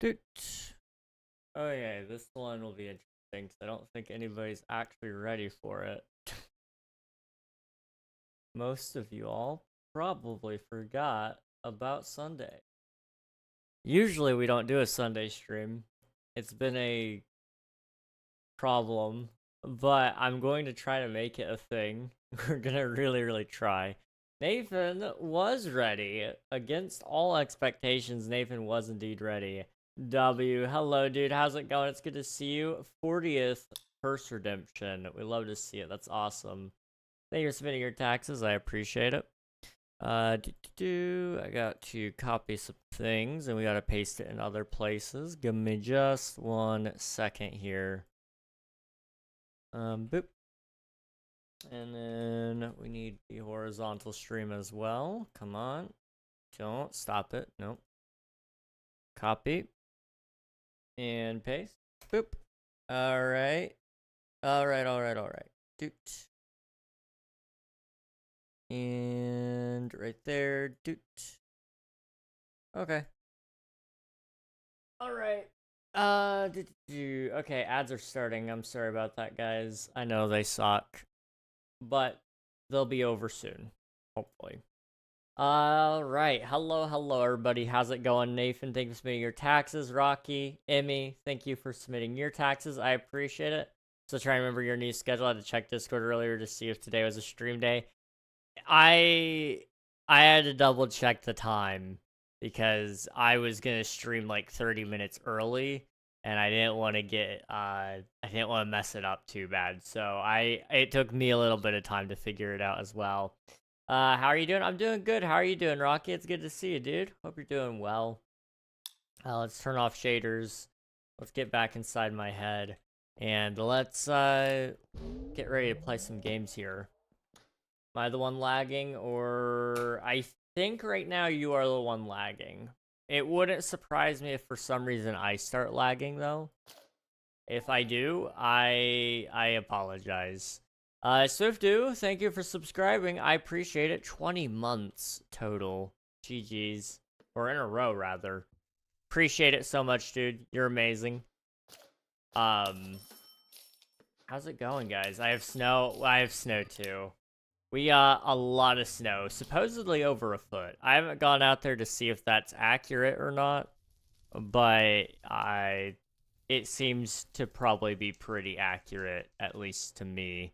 Doot. Oh yeah, this one will be interesting because I don't think anybody's actually ready for it. Most of you all probably forgot about Sunday. Usually we don't do a Sunday stream. It's been a problem, but I'm going to try to make it a thing. We're gonna really try. Nathan was ready. Against all expectations, Nathan was indeed ready. W, hello dude, how's it going? It's good to see you. 40th Purse Redemption. We love to see it. That's awesome. Thank you for submitting your taxes. I appreciate it. I got to copy some things and we gotta paste it in other places. Give me just 1 second here. Boop. And then we need the horizontal stream as well. Come on. Don't stop it. Nope. Copy. And paste. Boop. Alright. Alright. Doot. And right there. Doot. Okay. Alright. Okay, ads are starting. I'm sorry about that, guys. I know they suck. But they'll be over soon. Hopefully. Alright. Hello, everybody. How's it going? Nathan, thank you for submitting your taxes. Rocky, Emmy, thank you for submitting your taxes. I appreciate it. So try to remember your new schedule. I had to check Discord earlier to see if today was a stream day. I had to double check the time because I was gonna stream like 30 minutes early and I didn't want to mess it up too bad. So it took me a little bit of time to figure it out as well. How are you doing? I'm doing good. How are you doing, Rocky? It's good to see you, dude. Hope you're doing well. Let's turn off shaders. Let's get back inside my head and let's get ready to play some games here. Am I the one lagging, or I think right now you are the one lagging. It wouldn't surprise me if for some reason I start lagging though. If I do, I apologize. Swiftu, thank you for subscribing. I appreciate it. 20 months total. GG's. Or in a row, rather. Appreciate it so much, dude. You're amazing. How's it going, guys? I have snow. I have snow too. We got a lot of snow, supposedly over a foot. I haven't gone out there to see if that's accurate or not, but it seems to probably be pretty accurate, at least to me.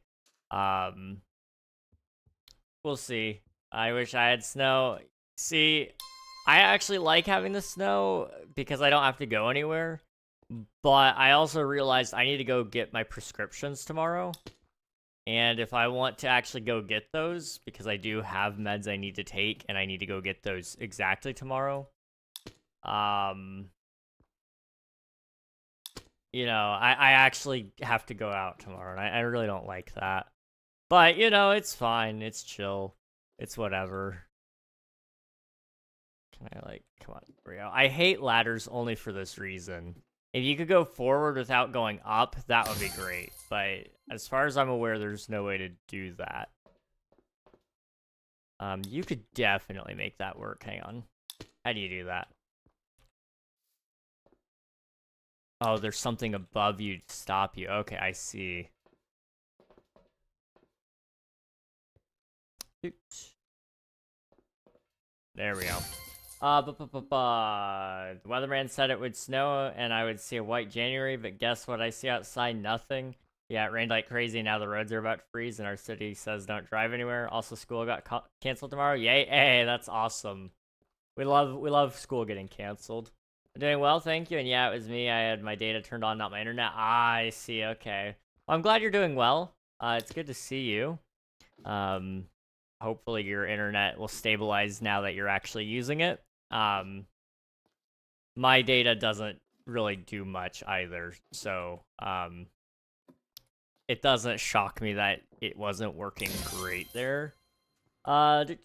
We'll see. I wish I had snow. See, I actually like having the snow because I don't have to go anywhere, but I also realized I need to go get my prescriptions tomorrow. And if I want to actually go get those, because I do have meds I need to take, and I need to go get those exactly tomorrow, you know, I actually have to go out tomorrow, and I really don't like that. But, you know, it's fine. It's chill. It's whatever. Can I, like, come on, here we go. I hate ladders only for this reason. If you could go forward without going up, that would be great. But as far as I'm aware, there's no way to do that. You could definitely make that work. Hang on. How do you do that? Oh, there's something above you to stop you. Okay, I see. There we go. The weatherman said it would snow and I would see a white January, but guess what I see outside? Nothing. Yeah, it rained like crazy. Now the roads are about to freeze and our city says don't drive anywhere. Also, school got canceled tomorrow. Yay! Hey, that's awesome. We love school getting canceled. I'm doing well, thank you. And yeah, it was me. I had my data turned on, not my internet. Ah, I see. Okay. Well, I'm glad you're doing well. It's good to see you. Hopefully your internet will stabilize now that you're actually using it. My data doesn't really do much either, so it doesn't shock me that it wasn't working great there. I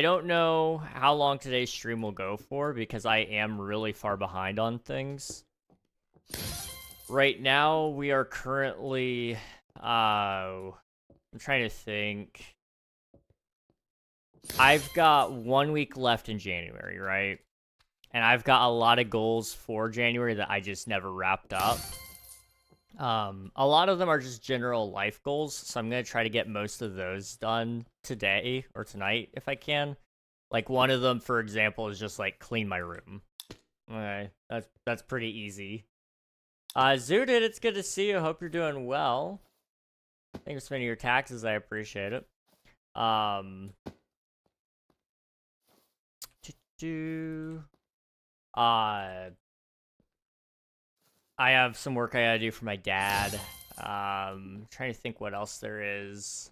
don't know how long today's stream will go for because I am really far behind on things. Right now, we are currently, I'm trying to think. I've got 1 week left in January, right? and I've got a lot of goals for January that I just never wrapped up. A lot of them are just general life goals, so I'm gonna try to get most of those done today or tonight if I can. Like one of them, for example, is just like clean my room. Okay, that's pretty easy. Zooted, it's good to see you. Hope you're doing well. Thanks for spending your taxes. I appreciate it. I have some work I gotta do for my dad. Trying to think what else there is.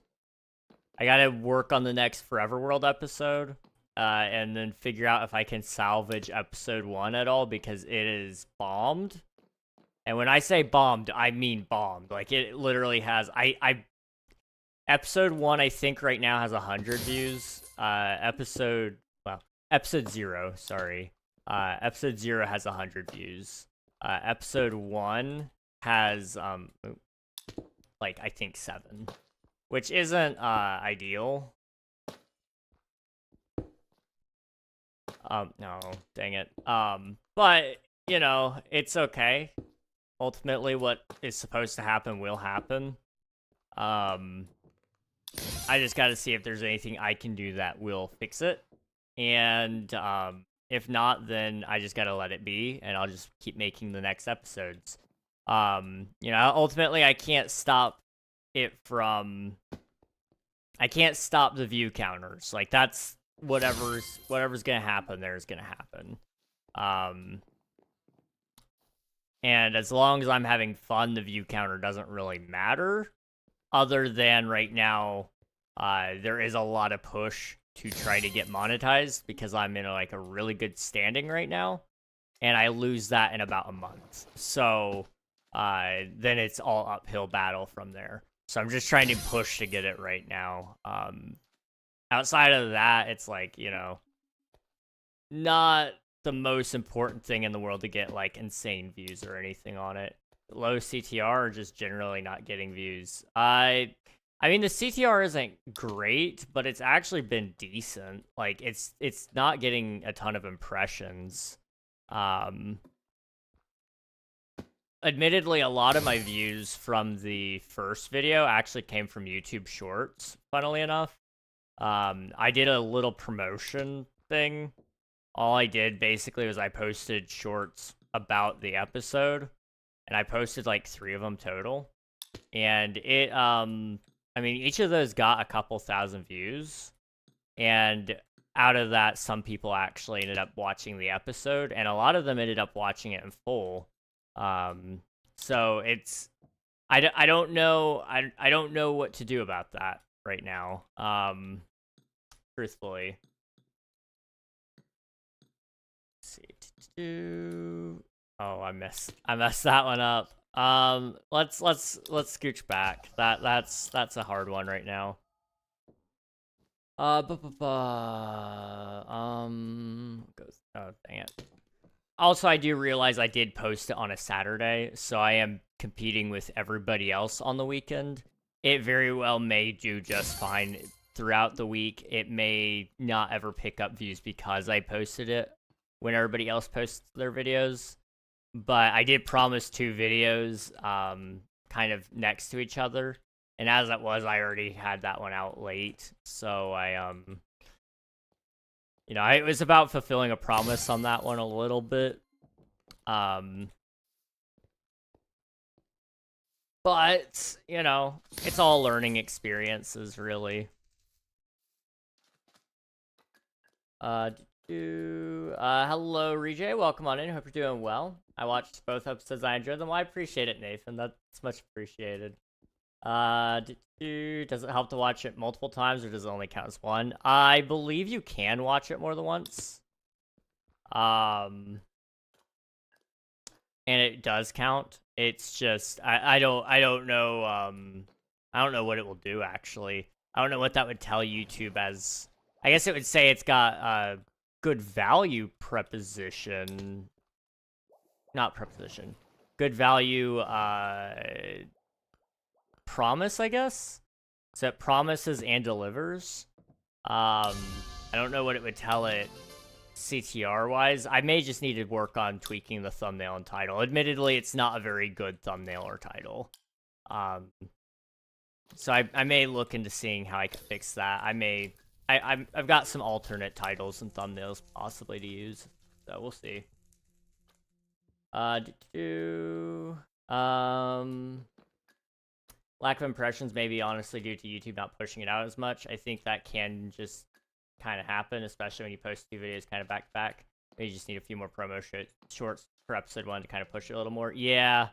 I gotta work on the next Forever World episode, and then figure out if I can salvage episode 1 at all, because it is bombed. And when I say bombed, I mean bombed. Like, it literally has... Episode 1, I think, right now has 100 views. Episode 0, sorry. Episode 0 has 100 views. Episode 1 has, like, I think 7. Which isn't, ideal. No, dang it. But, you know, it's okay. Ultimately, what is supposed to happen will happen. I just gotta see if there's anything I can do that will fix it. And, if not, then I just gotta let it be, and I'll just keep making the next episodes. You know, ultimately, I can't stop it from... I can't stop the view counters. Like, that's... Whatever's gonna happen there is gonna happen. And as long as I'm having fun, the view counter doesn't really matter. Other than right now, there is a lot of push to try to get monetized because I'm in like a really good standing right now, and I lose that in about a month. So then it's all uphill battle from there. So I'm just trying to push to get it right now. Outside of that, it's like, you know, not the most important thing in the world to get like insane views or anything on it. Low CTR or just generally not getting views. I mean, the CTR isn't great, but it's actually been decent. Like, it's not getting a ton of impressions. Admittedly, a lot of my views from the first video actually came from YouTube Shorts, funnily enough. I did a little promotion thing. All I did, basically, was I posted shorts about the episode, and I posted, like, 3 of them total. And it, I mean, each of those got a couple thousand views, and out of that, some people actually ended up watching the episode, and a lot of them ended up watching it in full. So it's, I don't know, I don't know what to do about that right now, truthfully. Let's see. Oh, I messed that one up. Let's scooch back. That's a hard one right now. Oh, dang it. Also, I do realize I did post it on a Saturday, so I am competing with everybody else on the weekend. It very well may do just fine throughout the week. It may not ever pick up views because I posted it when everybody else posts their videos. But I did promise 2 videos kind of next to each other. And as it was, I already had that one out late. So I, you know, it was about fulfilling a promise on that one a little bit. But, you know, it's all learning experiences, really. Hello, Rejay. Welcome on in. Hope you're doing well. I watched both episodes. I enjoyed them. Well, I appreciate it, Nathan. That's much appreciated. Does it help to watch it multiple times, or does it only count as one? I believe you can watch it more than once. And it does count. It's just I don't know I don't know what it will do actually. I don't know what that would tell YouTube as. I guess it would say it's got a good value preposition. Not preposition. Good value promise, I guess. So it promises and delivers. I don't know what it would tell it CTR wise. I may just need to work on tweaking the thumbnail and title. Admittedly, it's not a very good thumbnail or title. So I may look into seeing how I can fix that. I've got some alternate titles and thumbnails possibly to use, so we'll see. Lack of impressions may be honestly due to YouTube not pushing it out as much. I think that can just kind of happen, especially when you post 2 videos kind of back to back. You just need a few more promo shorts per episode 1 to kind of push it a little more. Yeah,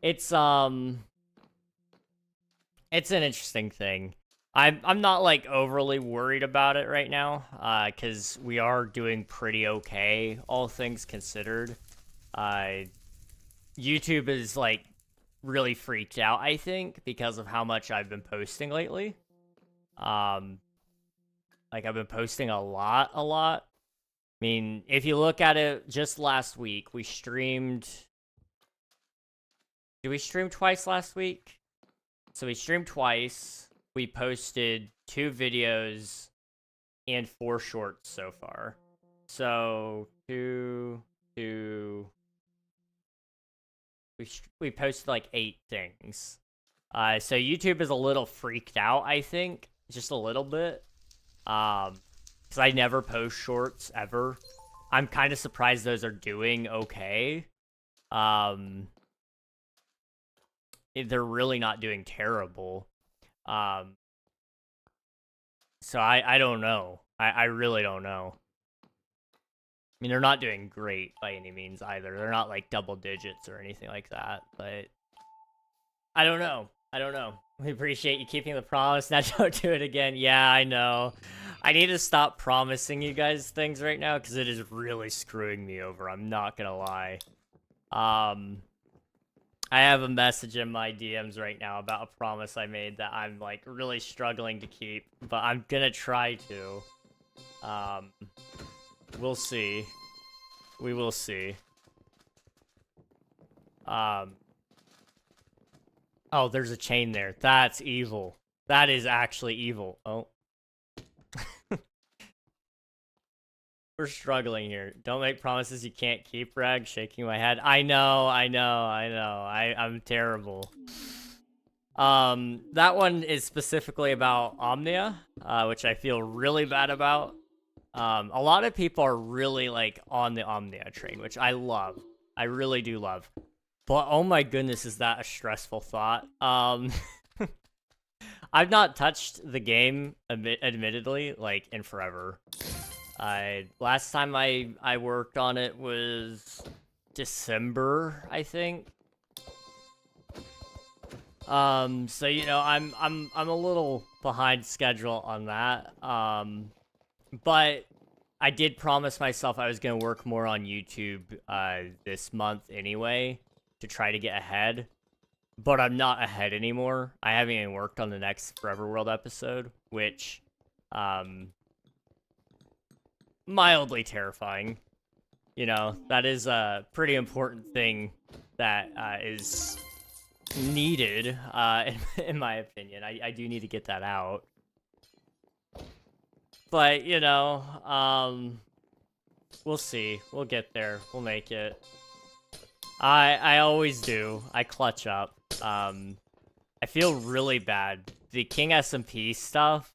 it's an interesting thing. I'm not like overly worried about it right now, because we are doing pretty okay, all things considered. YouTube is like really freaked out, I think, because of how much I've been posting lately. Like I've been posting a lot. I mean, if you look at it, just last week we streamed. Did we stream twice last week? So we streamed twice. We posted 2 videos and 4 shorts so far. So we posted like 8 things. So YouTube is a little freaked out, I think, just a little bit. Because I never post shorts ever. I'm kind of surprised those are doing okay. They're really not doing terrible. So I don't know. I really don't know. I mean, they're not doing great by any means either. They're not like double digits or anything like that, but I don't know. We appreciate you keeping the promise. Now don't do it again. Yeah, I know. I need to stop promising you guys things right now because it is really screwing me over. I'm not gonna lie. I have a message in my DMs right now about a promise I made that I'm like really struggling to keep, but I'm gonna try to. We'll see. We will see. Oh, there's a chain there. That's evil. That is actually evil. Oh. We're struggling here. Don't make promises you can't keep, Rag. Shaking my head. I know. I'm terrible. That one is specifically about Omnia, which I feel really bad about. A lot of people are really like on the Omnia train, which I love. I really do love. But oh my goodness, is that a stressful thought? I've not touched the game, admittedly, like in forever. Last time I worked on it was December, I think. So you know, I'm a little behind schedule on that. But I did promise myself I was gonna work more on YouTube this month anyway to try to get ahead. But I'm not ahead anymore. I haven't even worked on the next Forever World episode, which mildly terrifying. You know, that is a pretty important thing that is needed, in my opinion. I do need to get that out. But, you know, we'll see. We'll get there. We'll make it. I always do. I clutch up. I feel really bad. The King SMP stuff.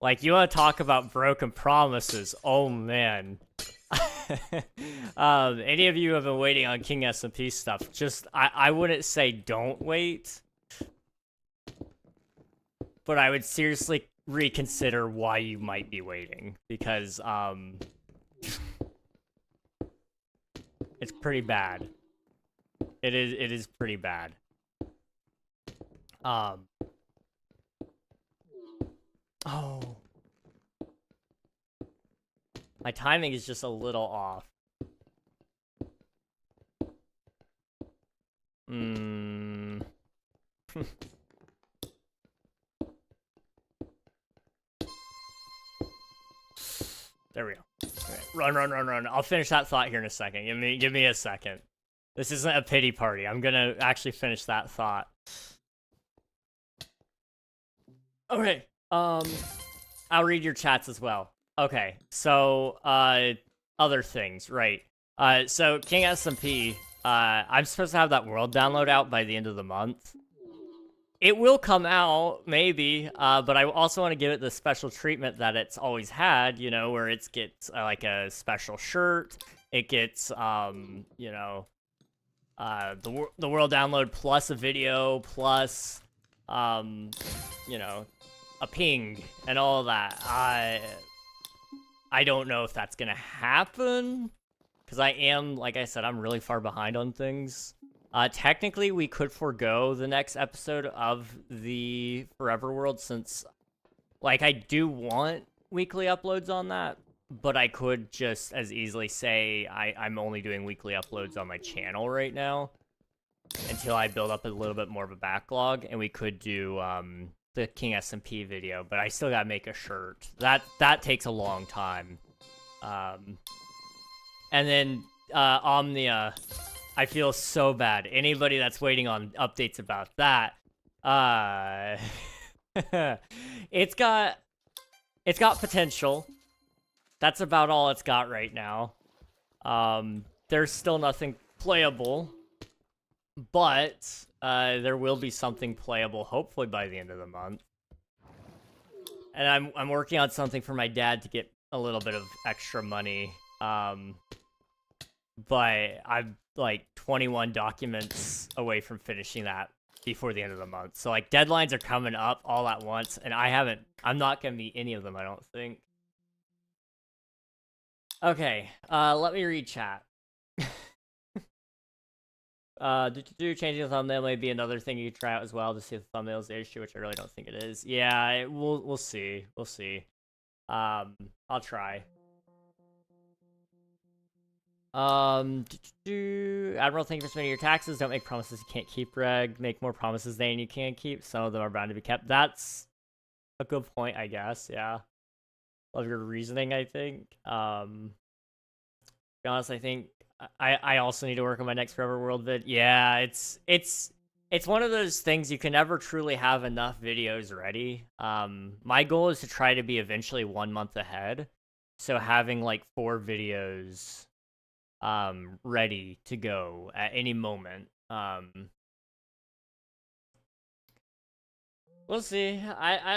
Like, you want to talk about broken promises? Oh, man. Any of you who have been waiting on King SMP stuff, just, I wouldn't say don't wait. But I would seriously reconsider why you might be waiting. Because, it's pretty bad. It is pretty bad. Oh. My timing is just a little off. There we go. Okay. Run. I'll finish that thought here in a second. Give me a second. This isn't a pity party. I'm gonna actually finish that thought. Okay. I'll read your chats as well. Okay, so other things, right? So King SMP, I'm supposed to have that world download out by the end of the month. It will come out, maybe, but I also want to give it the special treatment that it's always had, you know, where it gets like a special shirt, it gets, you know, the world download plus a video plus, you know, a ping and all of that. I don't know if that's gonna happen, because I am, like I said, I'm really far behind on things. Technically, we could forego the next episode of the Forever World since, like, I do want weekly uploads on that, but I could just as easily say I'm only doing weekly uploads on my channel right now until I build up a little bit more of a backlog, and we could do the King SMP video, but I still gotta make a shirt. That takes a long time. And then Omnia, I feel so bad. Anybody that's waiting on updates about that, it's got potential. That's about all it's got right now. There's still nothing playable, but there will be something playable hopefully by the end of the month. And I'm working on something for my dad to get a little bit of extra money. But I'm like 21 documents away from finishing that before the end of the month. So like deadlines are coming up all at once, and I'm not gonna meet any of them, I don't think. Okay, let me read chat. Changing the thumbnail may be another thing you could try out as well to see if the thumbnail is the issue, which I really don't think it is. Yeah, we'll see. We'll see. I'll try. Admiral, thank you for submitting your taxes. Don't make promises you can't keep, Reg. Make more promises than you can keep. Some of them are bound to be kept. That's a good point, I guess. Yeah. Love your reasoning, I think. To be honest, I think I also need to work on my next Forever World vid. Yeah, it's one of those things you can never truly have enough videos ready. My goal is to try to be eventually 1 month ahead. So having like 4 videos ready to go at any moment. We'll see. I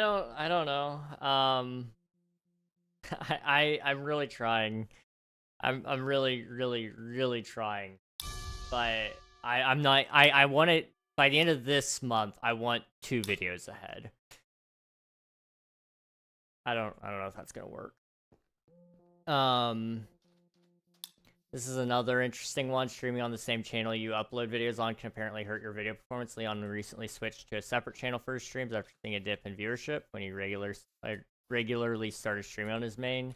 don't know. I'm really trying. I'm really trying. But I'm not. I want it by the end of this month. I want 2 videos ahead. I don't know if that's gonna work. This is another interesting one. Streaming on the same channel you upload videos on can apparently hurt your video performance. Leon recently switched to a separate channel for his streams after seeing a dip in viewership when he regularly started streaming on his main.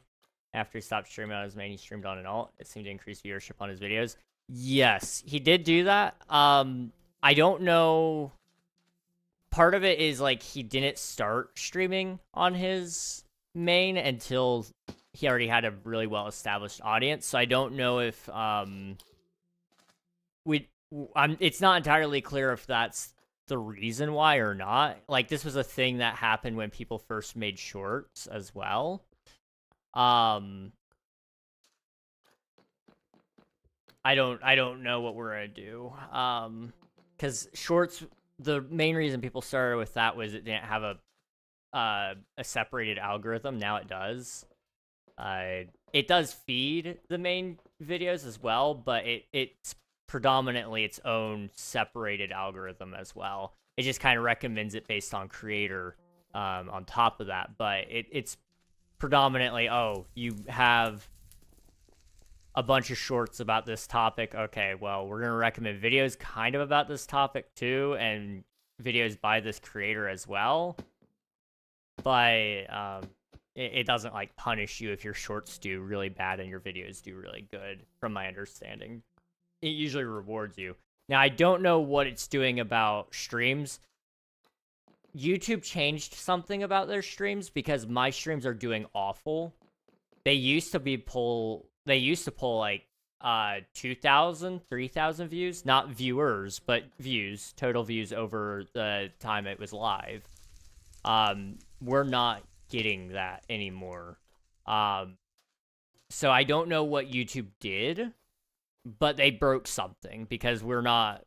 After he stopped streaming on his main, he streamed on an alt. It seemed to increase viewership on his videos. Yes, he did do that. I don't know. Part of it is like he didn't start streaming on his main until he already had a really well-established audience, so I don't know if it's not entirely clear if that's the reason why or not. Like, this was a thing that happened when people first made shorts as well. I don't know what we're gonna do. Because shorts, the main reason people started with that was it didn't have a separated algorithm. Now it does. It does feed the main videos as well, but it's predominantly its own separated algorithm as well. It just kind of recommends it based on creator on top of that, but it's predominantly, oh, you have a bunch of shorts about this topic. Okay, well, we're going to recommend videos kind of about this topic too, and videos by this creator as well. But it doesn't like punish you if your shorts do really bad and your videos do really good, from my understanding. It usually rewards you. Now, I don't know what it's doing about streams. YouTube changed something about their streams because my streams are doing awful. They used to pull like 2,000, 3,000 views, not viewers, but views, total views over the time it was live. We're not getting that anymore. So I don't know what YouTube did, but they broke something because we're not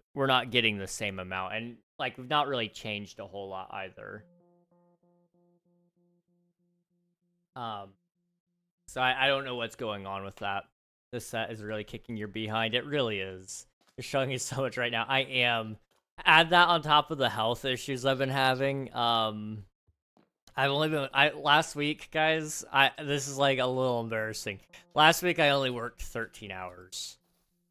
getting the same amount, and like we've not really changed a whole lot either. So I don't know what's going on with that. This set is really kicking your behind. It really is. You're showing me so much right now. I am. Add that on top of the health issues I've been having. I've only been last week, guys. This is like a little embarrassing. Last week I only worked 13 hours.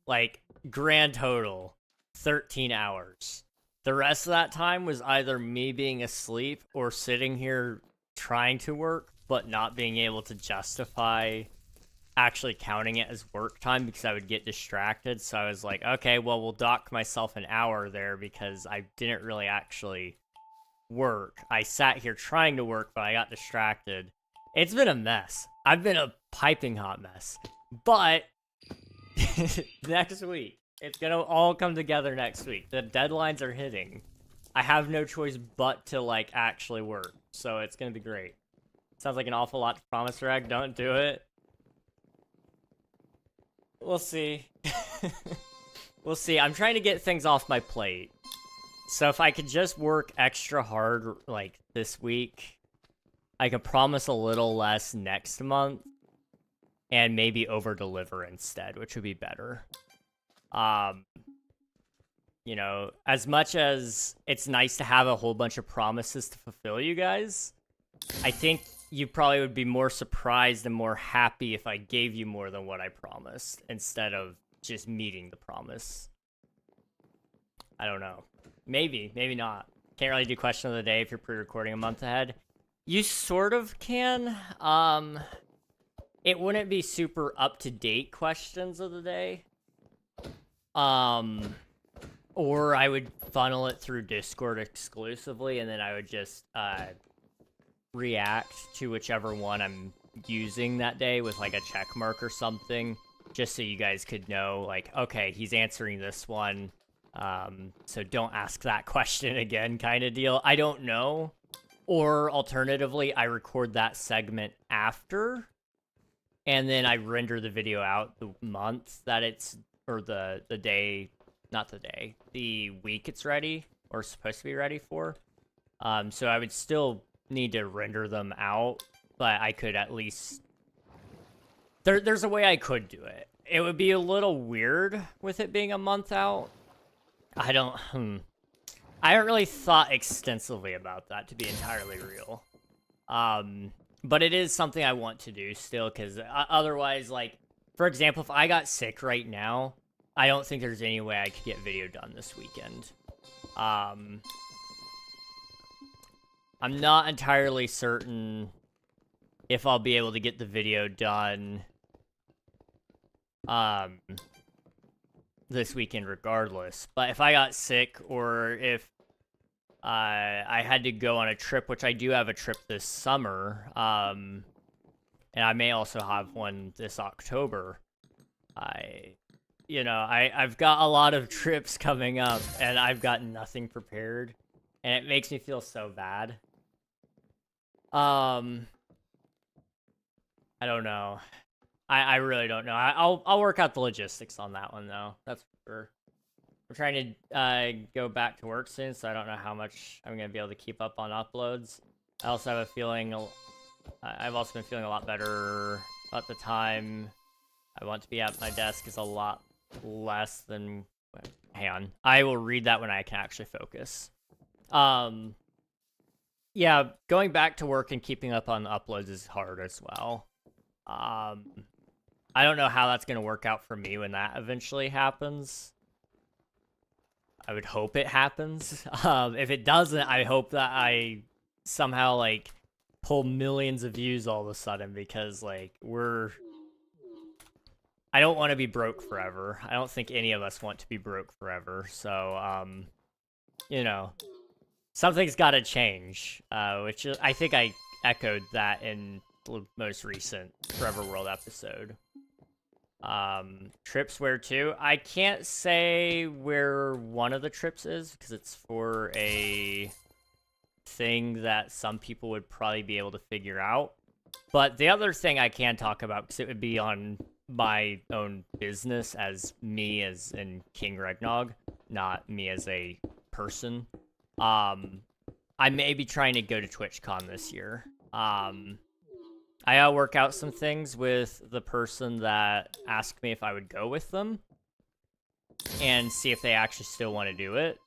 Like grand total 13 hours. The rest of that time was either me being asleep or sitting here trying to work but not being able to justify actually counting it as work time because I would get distracted. So I was like, okay, well, we'll dock myself an hour there because I didn't really actually work. I sat here trying to work, but I got distracted. It's been a mess. I've been a piping hot mess. But next week, it's gonna all come together next week. The deadlines are hitting. I have no choice but to like actually work. So it's gonna be great. Sounds like an awful lot to promise, Rag. Don't do it. We'll see. We'll see. I'm trying to get things off my plate. So if I could just work extra hard, like, this week, I could promise a little less next month, and maybe over-deliver instead, which would be better. You know, as much as it's nice to have a whole bunch of promises to fulfill, you guys, I think you probably would be more surprised and more happy if I gave you more than what I promised, instead of just meeting the promise. I don't know. Maybe, maybe not. Can't really do question of the day if you're pre-recording a month ahead. You sort of can. It wouldn't be super up-to-date questions of the day. Or I would funnel it through Discord exclusively, and then I would just react to whichever one I'm using that day with like a check mark or something, just so you guys could know, like, okay, he's answering this one. So don't ask that question again kind of deal. I don't know. Or alternatively, I record that segment after, and then I render the video out the month that it's, or the day, not the day, the week it's ready, or supposed to be ready for. So I would still need to render them out, but I could at least, there's a way I could do it. It would be a little weird with it being a month out. I haven't really thought extensively about that, to be entirely real. But it is something I want to do still, because otherwise, like, for example, if I got sick right now, I don't think there's any way I could get video done this weekend. I'm not entirely certain if I'll be able to get the video done this weekend regardless. But if I got sick, or if I had to go on a trip, which I do have a trip this summer, and I may also have one this October, I've got a lot of trips coming up, and I've got nothing prepared, and it makes me feel so bad. I don't know. I really don't know. I'll work out the logistics on that one, though. That's for sure. I'm trying to go back to work soon, so I don't know how much I'm going to be able to keep up on uploads. I also have a feeling, I've also been feeling a lot better about the time I want to be at my desk is a lot less than, hang on. I will read that when I can actually focus. Yeah, going back to work and keeping up on the uploads is hard as well. I don't know how that's going to work out for me when that eventually happens. I would hope it happens. If it doesn't, I hope that I somehow, like, pull millions of views all of a sudden, because, like, I don't want to be broke forever. I don't think any of us want to be broke forever. So, something's got to change, which I think I echoed that in the most recent Forever World episode. Trips where to? I can't say where one of the trips is, because it's for a thing that some people would probably be able to figure out. But the other thing I can talk about, because it would be on my own business as me as in KingRegNog, not me as a person. I may be trying to go to TwitchCon this year. I gotta work out some things with the person that asked me if I would go with them and see if they actually still want to do it.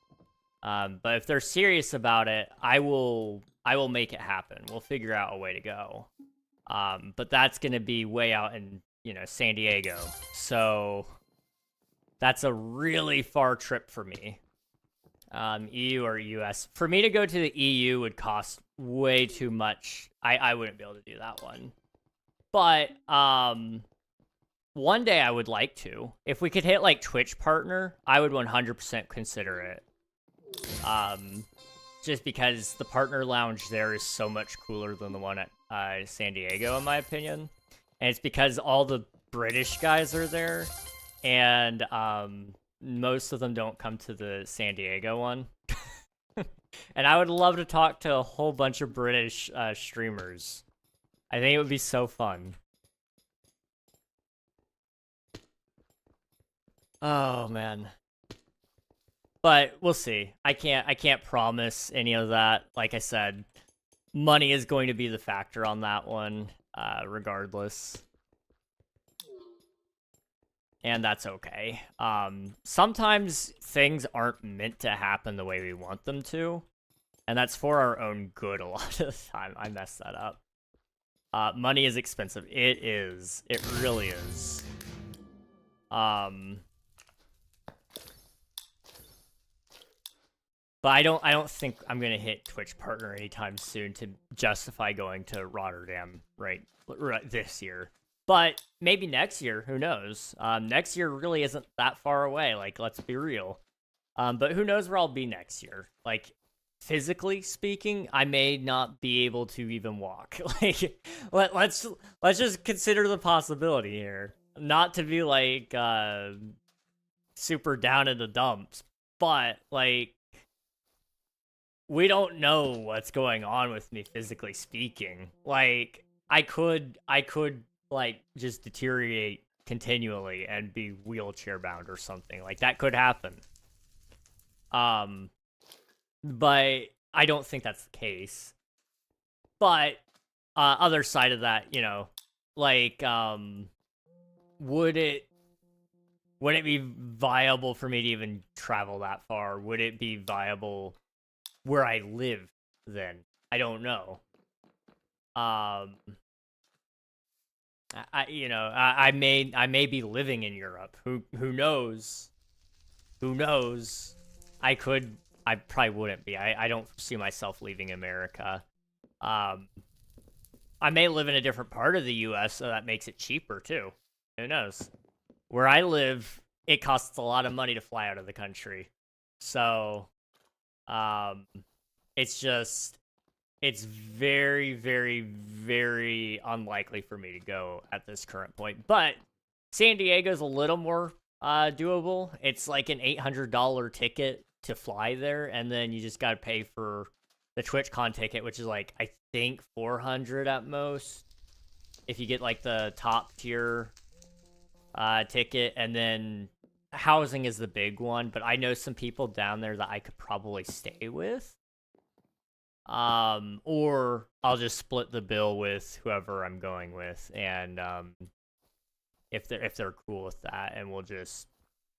But if they're serious about it, I will make it happen. We'll figure out a way to go. But that's gonna be way out in, San Diego. So that's a really far trip for me. EU or US. For me to go to the EU would cost way too much. I wouldn't be able to do that one. But one day I would like to. If we could hit like Twitch partner, I would 100% consider it. Just because the partner lounge there is so much cooler than the one at San Diego, in my opinion. And it's because all the British guys are there, and most of them don't come to the San Diego one. And I would love to talk to a whole bunch of British streamers. I think it would be so fun. Oh, man. But we'll see. I can't promise any of that. Like I said, money is going to be the factor on that one, regardless. And that's okay. Sometimes things aren't meant to happen the way we want them to. And that's for our own good a lot of the time. I messed that up. Money is expensive. It is. It really is. But I don't think I'm gonna hit Twitch partner anytime soon to justify going to Rotterdam right this year. But maybe next year, who knows? Next year really isn't that far away. Like, let's be real. But who knows where I'll be next year? Like, physically speaking, I may not be able to even walk. Like, let's just consider the possibility here. Not to be like super down in the dumps, but like, we don't know what's going on with me physically speaking. Like, I could like just deteriorate continually and be wheelchair bound or something. Like, that could happen. But I don't think that's the case. But other side of that, like, would it be viable for me to even travel that far? Would it be viable where I live then? I don't know. I may be living in Europe. Who knows? Who knows? I probably wouldn't be. I don't see myself leaving America. I may live in a different part of the US, so that makes it cheaper too. Who knows? Where I live, it costs a lot of money to fly out of the country. So it's very, very, very unlikely for me to go at this current point. But San Diego's a little more doable. It's like an $800 ticket to fly there, and then you just got to pay for the TwitchCon ticket, which is like, I think $400 at most if you get like the top tier ticket. And then housing is the big one, but I know some people down there that I could probably stay with. Or I'll just split the bill with whoever I'm going with, and if they're cool with that, and we'll just,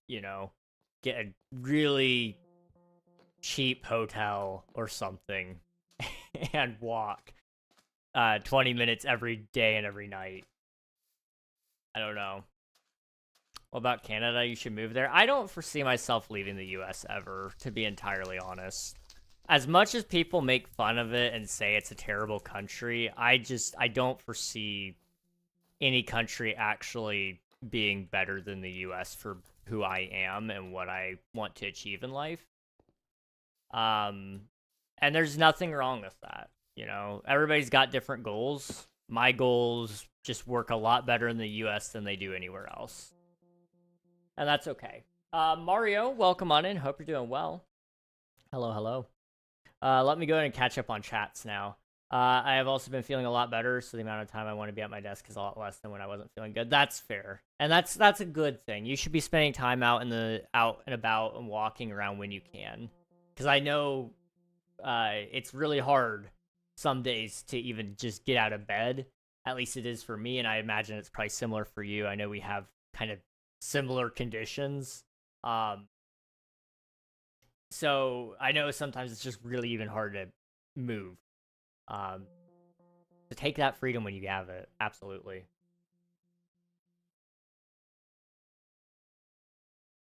get a really cheap hotel or something and walk 20 minutes every day and every night. I don't know. What about Canada? You should move there. I don't foresee myself leaving the US ever, to be entirely honest. As much as people make fun of it and say it's a terrible country, I don't foresee any country actually being better than the US for who I am and what I want to achieve in life. And there's nothing wrong with that. Everybody's got different goals. My goals just work a lot better in the US than they do anywhere else. And that's okay. Mario, welcome on in. Hope you're doing well. Hello. Let me go ahead and catch up on chats now. I have also been feeling a lot better, so the amount of time I want to be at my desk is a lot less than when I wasn't feeling good. That's fair, and that's a good thing. You should be spending time out and about and walking around when you can, because I know it's really hard some days to even just get out of bed. At least it is for me, and I imagine it's probably similar for you. I know we have kind of similar conditions. So I know sometimes it's just really even hard to move. To take that freedom when you have it, absolutely.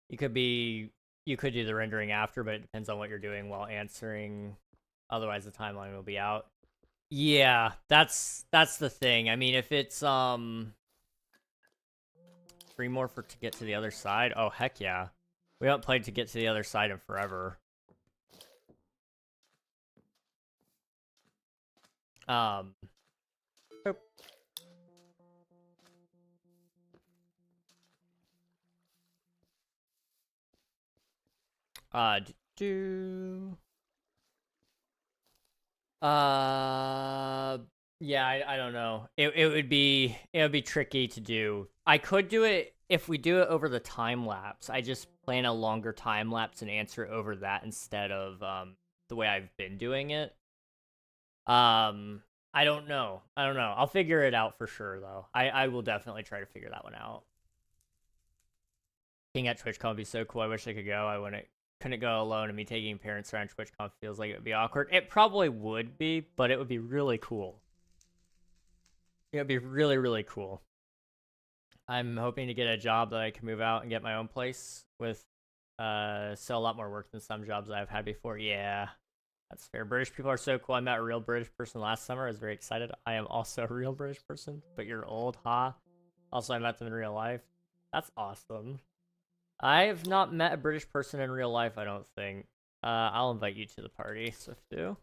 You could do the rendering after, but it depends on what you're doing while answering. Otherwise, the timeline will be out. Yeah, that's the thing. I mean, if it's 3 more to get to the other side. Oh heck yeah, we haven't played to get to the other side in forever. Boop. Yeah, I don't know. It would be tricky to do. I could do it if we do it over the time lapse. I just plan a longer time lapse and answer over that instead of the way I've been doing it. I don't know. I'll figure it out for sure though. I will definitely try to figure that one out. Being at TwitchCon would be so cool. I wish I could go. I couldn't go alone, and me taking parents around TwitchCon feels like it would be awkward. It probably would be, but it would be really cool. It would be really, really cool. I'm hoping to get a job that I can move out and get my own place with sell a lot more work than some jobs I've had before. Yeah, that's fair. British people are so cool. I met a real British person last summer. I was very excited. I am also a real British person, but you're old, huh? Also, I met them in real life. That's awesome. I have not met a British person in real life, I don't think. I'll invite you to the party, Swiftu.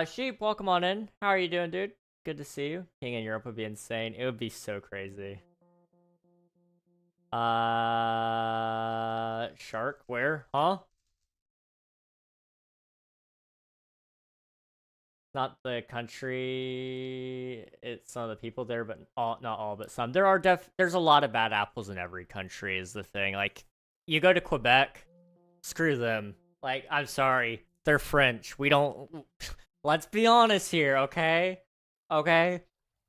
Sheep, welcome on in. How are you doing, dude? Good to see you. King in Europe would be insane. It would be so crazy. Shark, where? Huh? Not the country, it's some of the people there, but not all, but some. There's a lot of bad apples in every country is the thing. Like, you go to Quebec, screw them. Like, I'm sorry, they're French. We don't, let's be honest here, okay? Okay?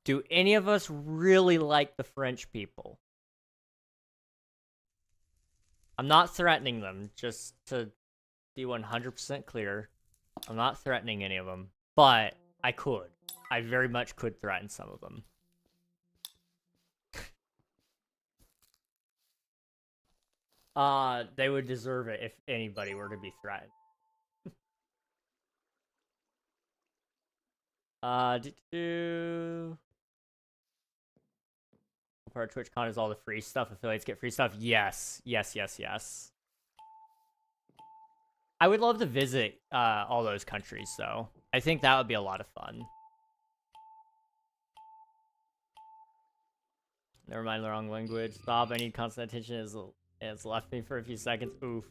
Do any of us really like the French people? I'm not threatening them, just to be 100% clear. I'm not threatening any of them. But I could. I very much could threaten some of them. They would deserve it if anybody were to be threatened. Part of TwitchCon is all the free stuff. Affiliates get free stuff. Yes. I would love to visit all those countries, though. I think that would be a lot of fun. Never mind the wrong language. Stop. I need constant attention. It's left me for a few seconds. Oof.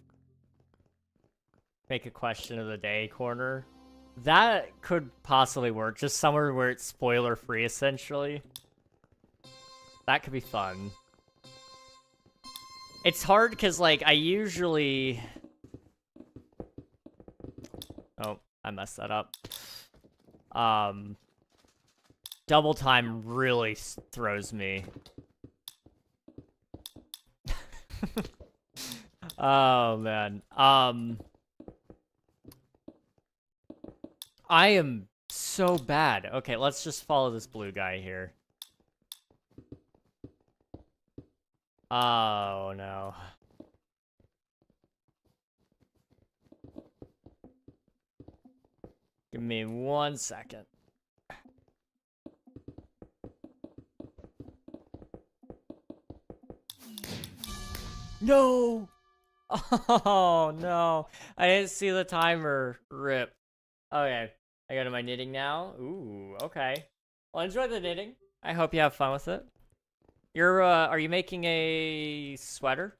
Make a question of the day corner. That could possibly work. Just somewhere where it's spoiler free, essentially. That could be fun. It's hard because, like, I usually... Oh, I messed that up. Double time really throws me. Oh, man. I am so bad. Okay, let's just follow this blue guy here. Oh, no. Give me 1 second. No! Oh, no. I didn't see the timer. Rip. Okay. I go to my knitting now. Ooh, okay. Well, enjoy the knitting. I hope you have fun with it. Are you making a sweater?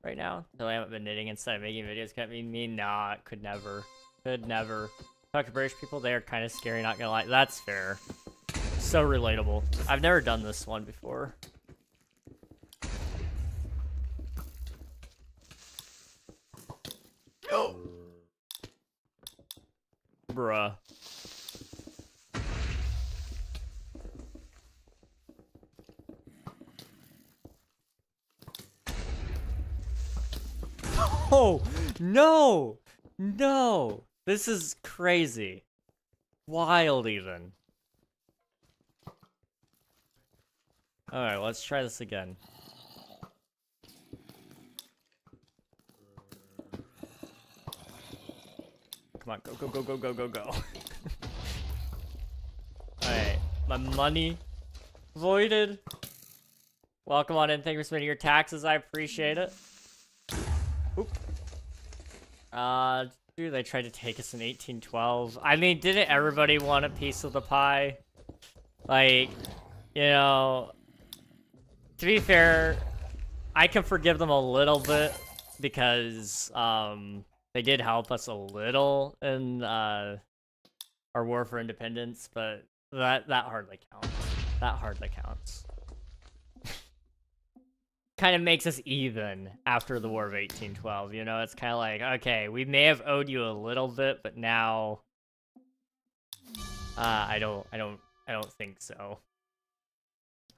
right now. So I haven't been knitting instead of making videos. Can't mean me? Nah, could never. Could never. Talk to British people, they are kind of scary, not gonna lie. That's fair. So relatable. I've never done this one before. Oh! Bruh. Oh, no! No! This is crazy. Wild, even. Alright, let's try this again. Come on, go, go, go, go, go, go, go. Alright, my money voided. Welcome on in, thank you for submitting your taxes, I appreciate it. Oop. Dude, they tried to take us in 1812. I mean, didn't everybody want a piece of the pie? Like, you know, to be fair, I can forgive them a little bit because, they did help us a little in, our war for independence, but that hardly counts. That hardly counts. Kind of makes us even after the War of 1812, you know? It's kind of like, okay, we may have owed you a little bit, but now I don't think so.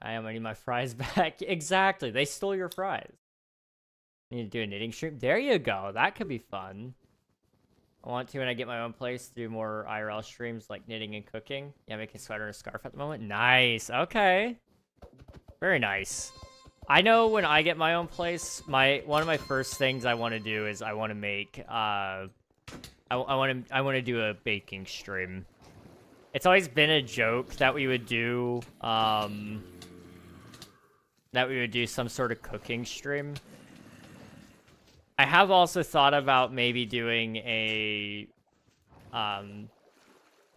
I need my fries back. Exactly. They stole your fries. Need to do a knitting stream. There you go. That could be fun. I want to when I get my own place to do more IRL streams like knitting and cooking. Yeah, making a sweater and a scarf at the moment. Nice. Okay. Very nice. I know when I get my own place, one of my first things I want to do is I want to make I want to do a baking stream. It's always been a joke that we would do some sort of cooking stream. I have also thought about maybe doing a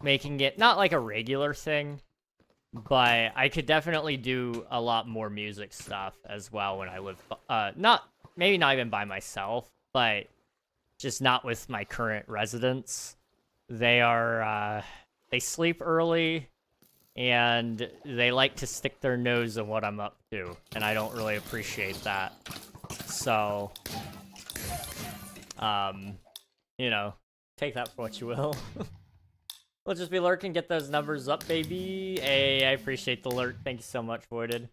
making it not like a regular thing, but I could definitely do a lot more music stuff as well when I live, maybe not even by myself, but just not with my current residents. They are, they sleep early, and they like to stick their nose in what I'm up to, and I don't really appreciate that. So, you know, take that for what you will. We'll just be lurking, get those numbers up, baby. Hey, I appreciate the lurk. Thank you so much, Voided.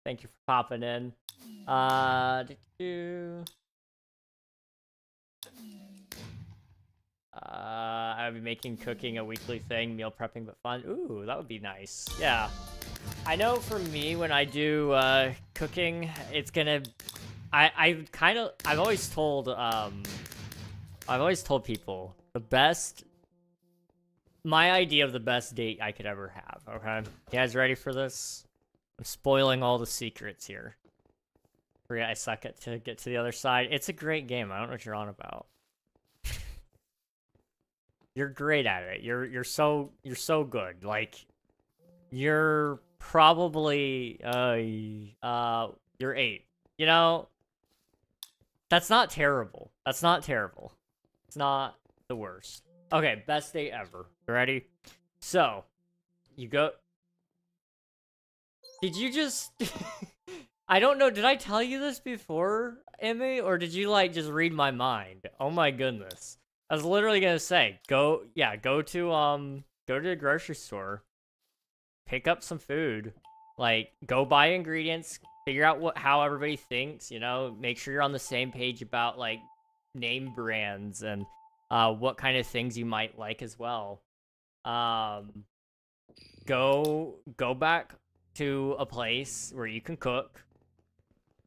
Thank you for popping in. I'll be making cooking a weekly thing, meal prepping, but fun. Ooh, that would be nice. Yeah. I know for me, when I do, cooking, it's gonna... I've always told people, my idea of the best date I could ever have, okay? You guys ready for this? I'm spoiling all the secrets here. Forget I suck at to get to the other side. It's a great game. I don't know what you're on about. You're great at it. You're so good. Like, you're probably you're 8. You know, that's not terrible. That's not terrible. It's not the worst. Okay, best date ever. You ready? So, you go... Did you just... I don't know, did I tell you this before, Emmy? Or did you, like, just read my mind? Oh my goodness. I was literally gonna say, go to the grocery store, pick up some food, like, go buy ingredients, figure out how everybody thinks, you know, make sure you're on the same page about, like, name brands and what kind of things you might like as well. Go back to a place where you can cook,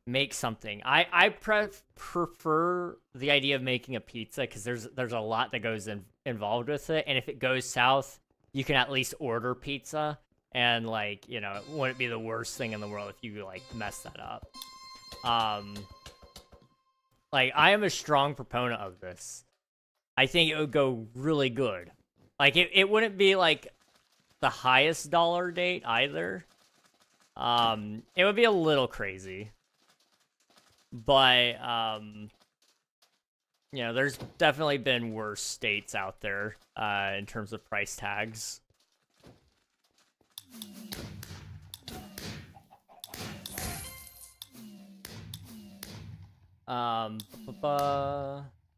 make something. I prefer the idea of making a pizza because there's a lot that goes involved with it, and if it goes south, you can at least order pizza, and, like, you know, it wouldn't be the worst thing in the world if you, like, mess that up. Like, I am a strong proponent of this. I think it would go really good. Like, it wouldn't be, like, the highest dollar date either. It would be a little crazy. But, you know, there's definitely been worse dates out there, in terms of price tags.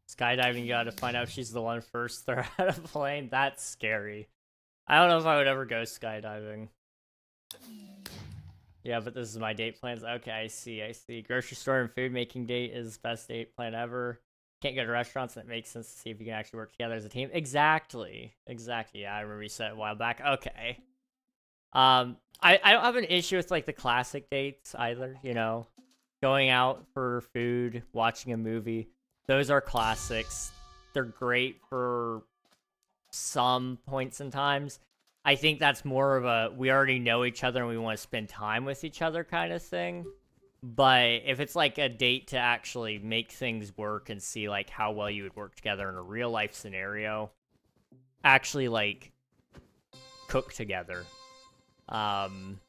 Skydiving, you gotta find out if she's the one first throw out of plane. That's scary. I don't know if I would ever go skydiving. Yeah, but this is my date plans. Okay, I see. Grocery store and food making date is best date plan ever. Can't go to restaurants, and it makes sense to see if you can actually work together as a team. Exactly. Yeah, I remember you said it a while back. Okay. I don't have an issue with like the classic dates either, you know. Going out for food, watching a movie. Those are classics. They're great for some points and times. I think that's more of a we already know each other and we want to spend time with each other kind of thing. But if it's like a date to actually make things work and see like how well you would work together in a real life scenario, actually like cook together. I'm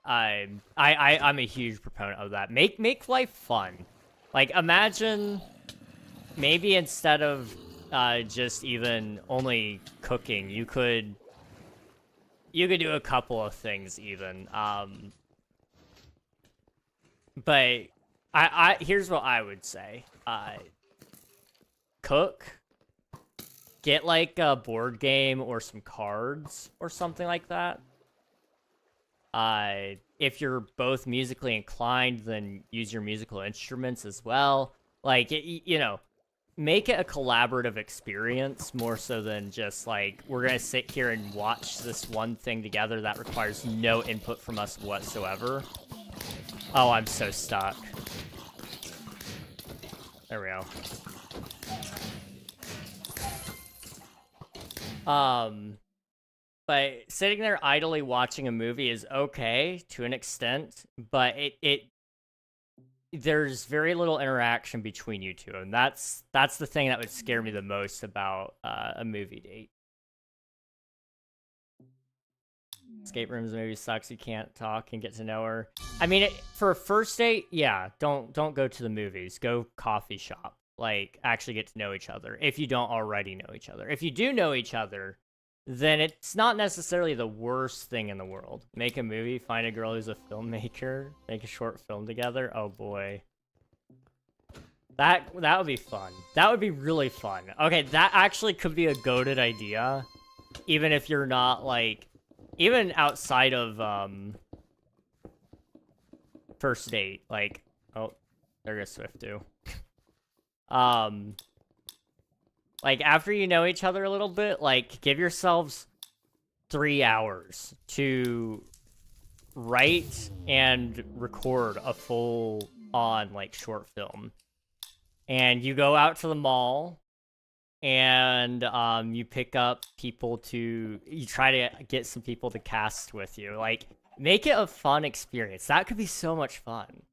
a huge proponent of that. Make life fun. Like imagine maybe instead of just even only cooking, you could do a couple of things even. But here's what I would say. Cook, get like a board game or some cards or something like that. If you're both musically inclined, then use your musical instruments as well. Like, you know, make it a collaborative experience more so than just like, we're going to sit here and watch this one thing together that requires no input from us whatsoever. Oh, I'm so stuck. There we go. But sitting there idly watching a movie is okay to an extent, but there's very little interaction between you two, and that's the thing that would scare me the most about a movie date. Escape rooms movie sucks. You can't talk and get to know her. I mean, for a first date, yeah, don't go to the movies. Go coffee shop. Like, actually get to know each other if you don't already know each other. If you do know each other, then it's not necessarily the worst thing in the world. Make a movie, find a girl who's a filmmaker, make a short film together. Oh boy. That would be fun. That would be really fun. Okay, that actually could be a goated idea. Even if you're not like, even outside of first date, like, oh, there goes Swift too. Like, after you know each other a little bit, like, give yourselves 3 hours to write and record a full-on, like, short film. And you go out to the mall, and you pick up people you try to get some people to cast with you. Like, make it a fun experience. That could be so much fun.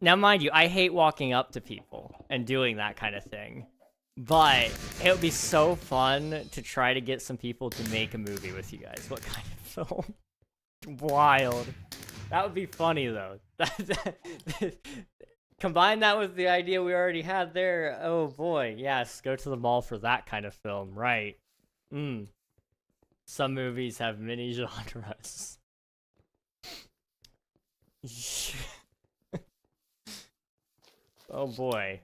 Now, mind you, I hate walking up to people and doing that kind of thing. But it would be so fun to try to get some people to make a movie with you guys. What kind of film? Wild. That would be funny, though. Combine that with the idea we already had there. Oh, boy. Yes, go to the mall for that kind of film. Right. Some movies have many genres. Oh, boy.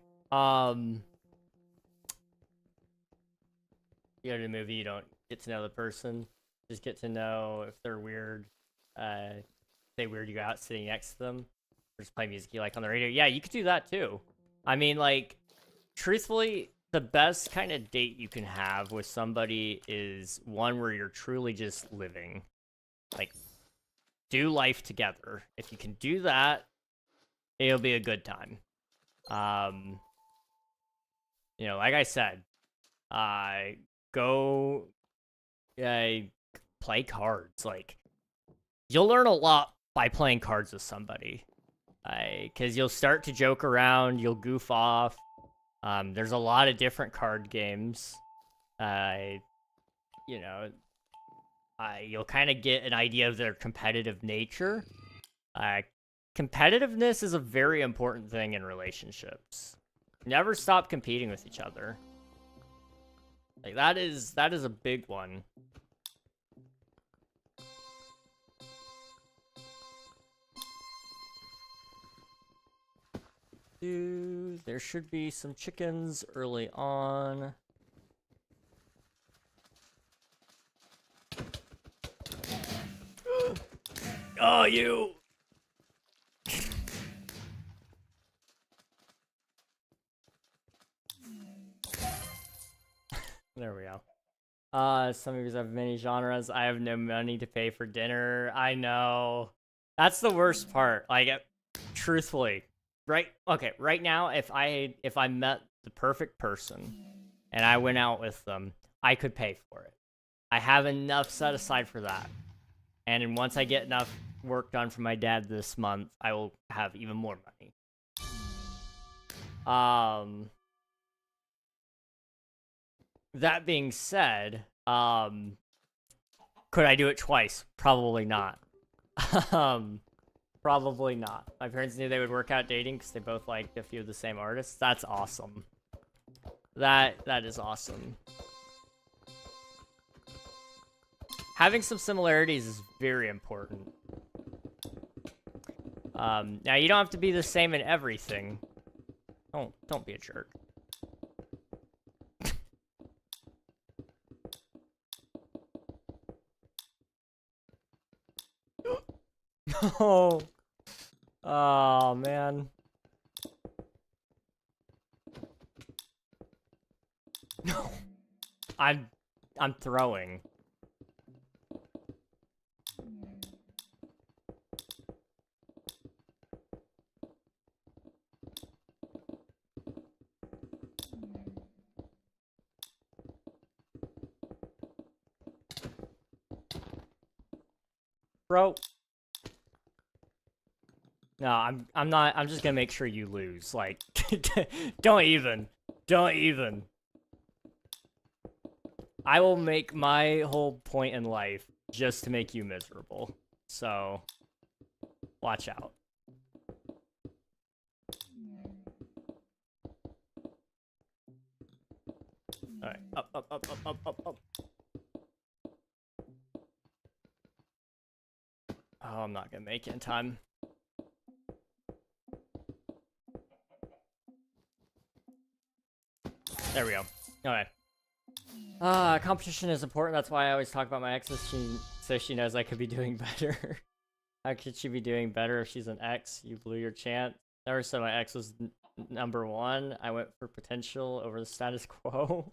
You go to a movie, you don't get to know the person. Just get to know if they're weird. They weird you out sitting next to them. Or just play music you like on the radio. Yeah, you could do that too. I mean, like, truthfully, the best kind of date you can have with somebody is one where you're truly just living. Like, do life together. If you can do that, it'll be a good time. You know, like I said, go play cards. Like, you'll learn a lot by playing cards with somebody, because you'll start to joke around, you'll goof off. There's a lot of different card games. You know, you'll kind of get an idea of their competitive nature. competitiveness is a very important thing in relationships. Never stop competing with each other. Like, that is a big one. Dude, there should be some chickens early on. Oh, you! There we go. Some of you have many genres. I have no money to pay for dinner. I know. That's the worst part. Like, truthfully, right now, if I met the perfect person and I went out with them, I could pay for it. I have enough set aside for that. And once I get enough work done for my dad this month, I will have even more money. That being said, could I do it twice? Probably not. Probably not. My parents knew they would work out dating because they both liked a few of the same artists. That's awesome. That is awesome. Having some similarities is very important. Now you don't have to be the same in everything. Don't be a jerk. No. Oh man. No. I'm throwing. Bro. No, I'm not. I'm just gonna make sure you lose. Like, don't even. I will make my whole point in life just to make you miserable. So, watch out. Alright, up. Oh, I'm not gonna make it in time. There we go. Okay. Competition is important. That's why I always talk about my exes. So she knows I could be doing better. How could she be doing better if she's an ex? You blew your chance. Never said my ex was number one. I went for potential over the status quo.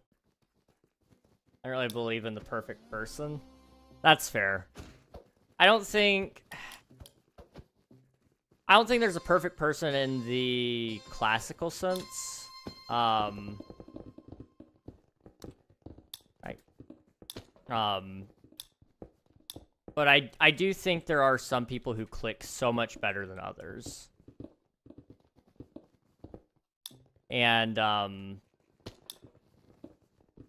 I don't really believe in the perfect person. That's fair. I don't think there's a perfect person in the classical sense. But I do think there are some people who click so much better than others. And,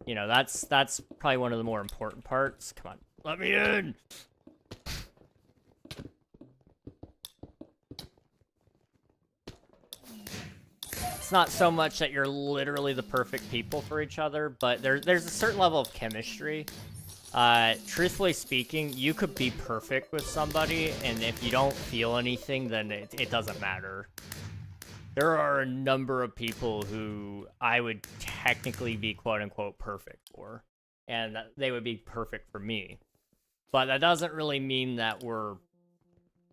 you know, that's probably one of the more important parts. Come on, let me in! It's not so much that you're literally the perfect people for each other, but there's a certain level of chemistry. Truthfully speaking, you could be perfect with somebody, and if you don't feel anything, then it doesn't matter. There are a number of people who I would technically be quote-unquote perfect for, and they would be perfect for me. But that doesn't really mean that we're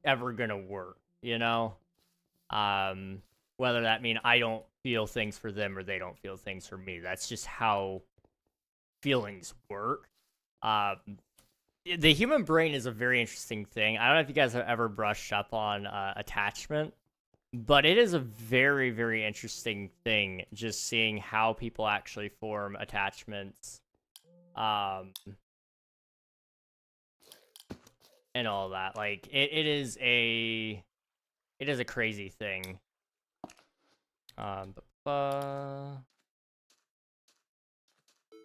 ever gonna work, you know? Whether that mean I don't feel things for them or they don't feel things for me. That's just how feelings work. The human brain is a very interesting thing. I don't know if you guys have ever brushed up on attachment, but it is a very, very interesting thing just seeing how people actually form attachments, and all that. Like, it is a crazy thing.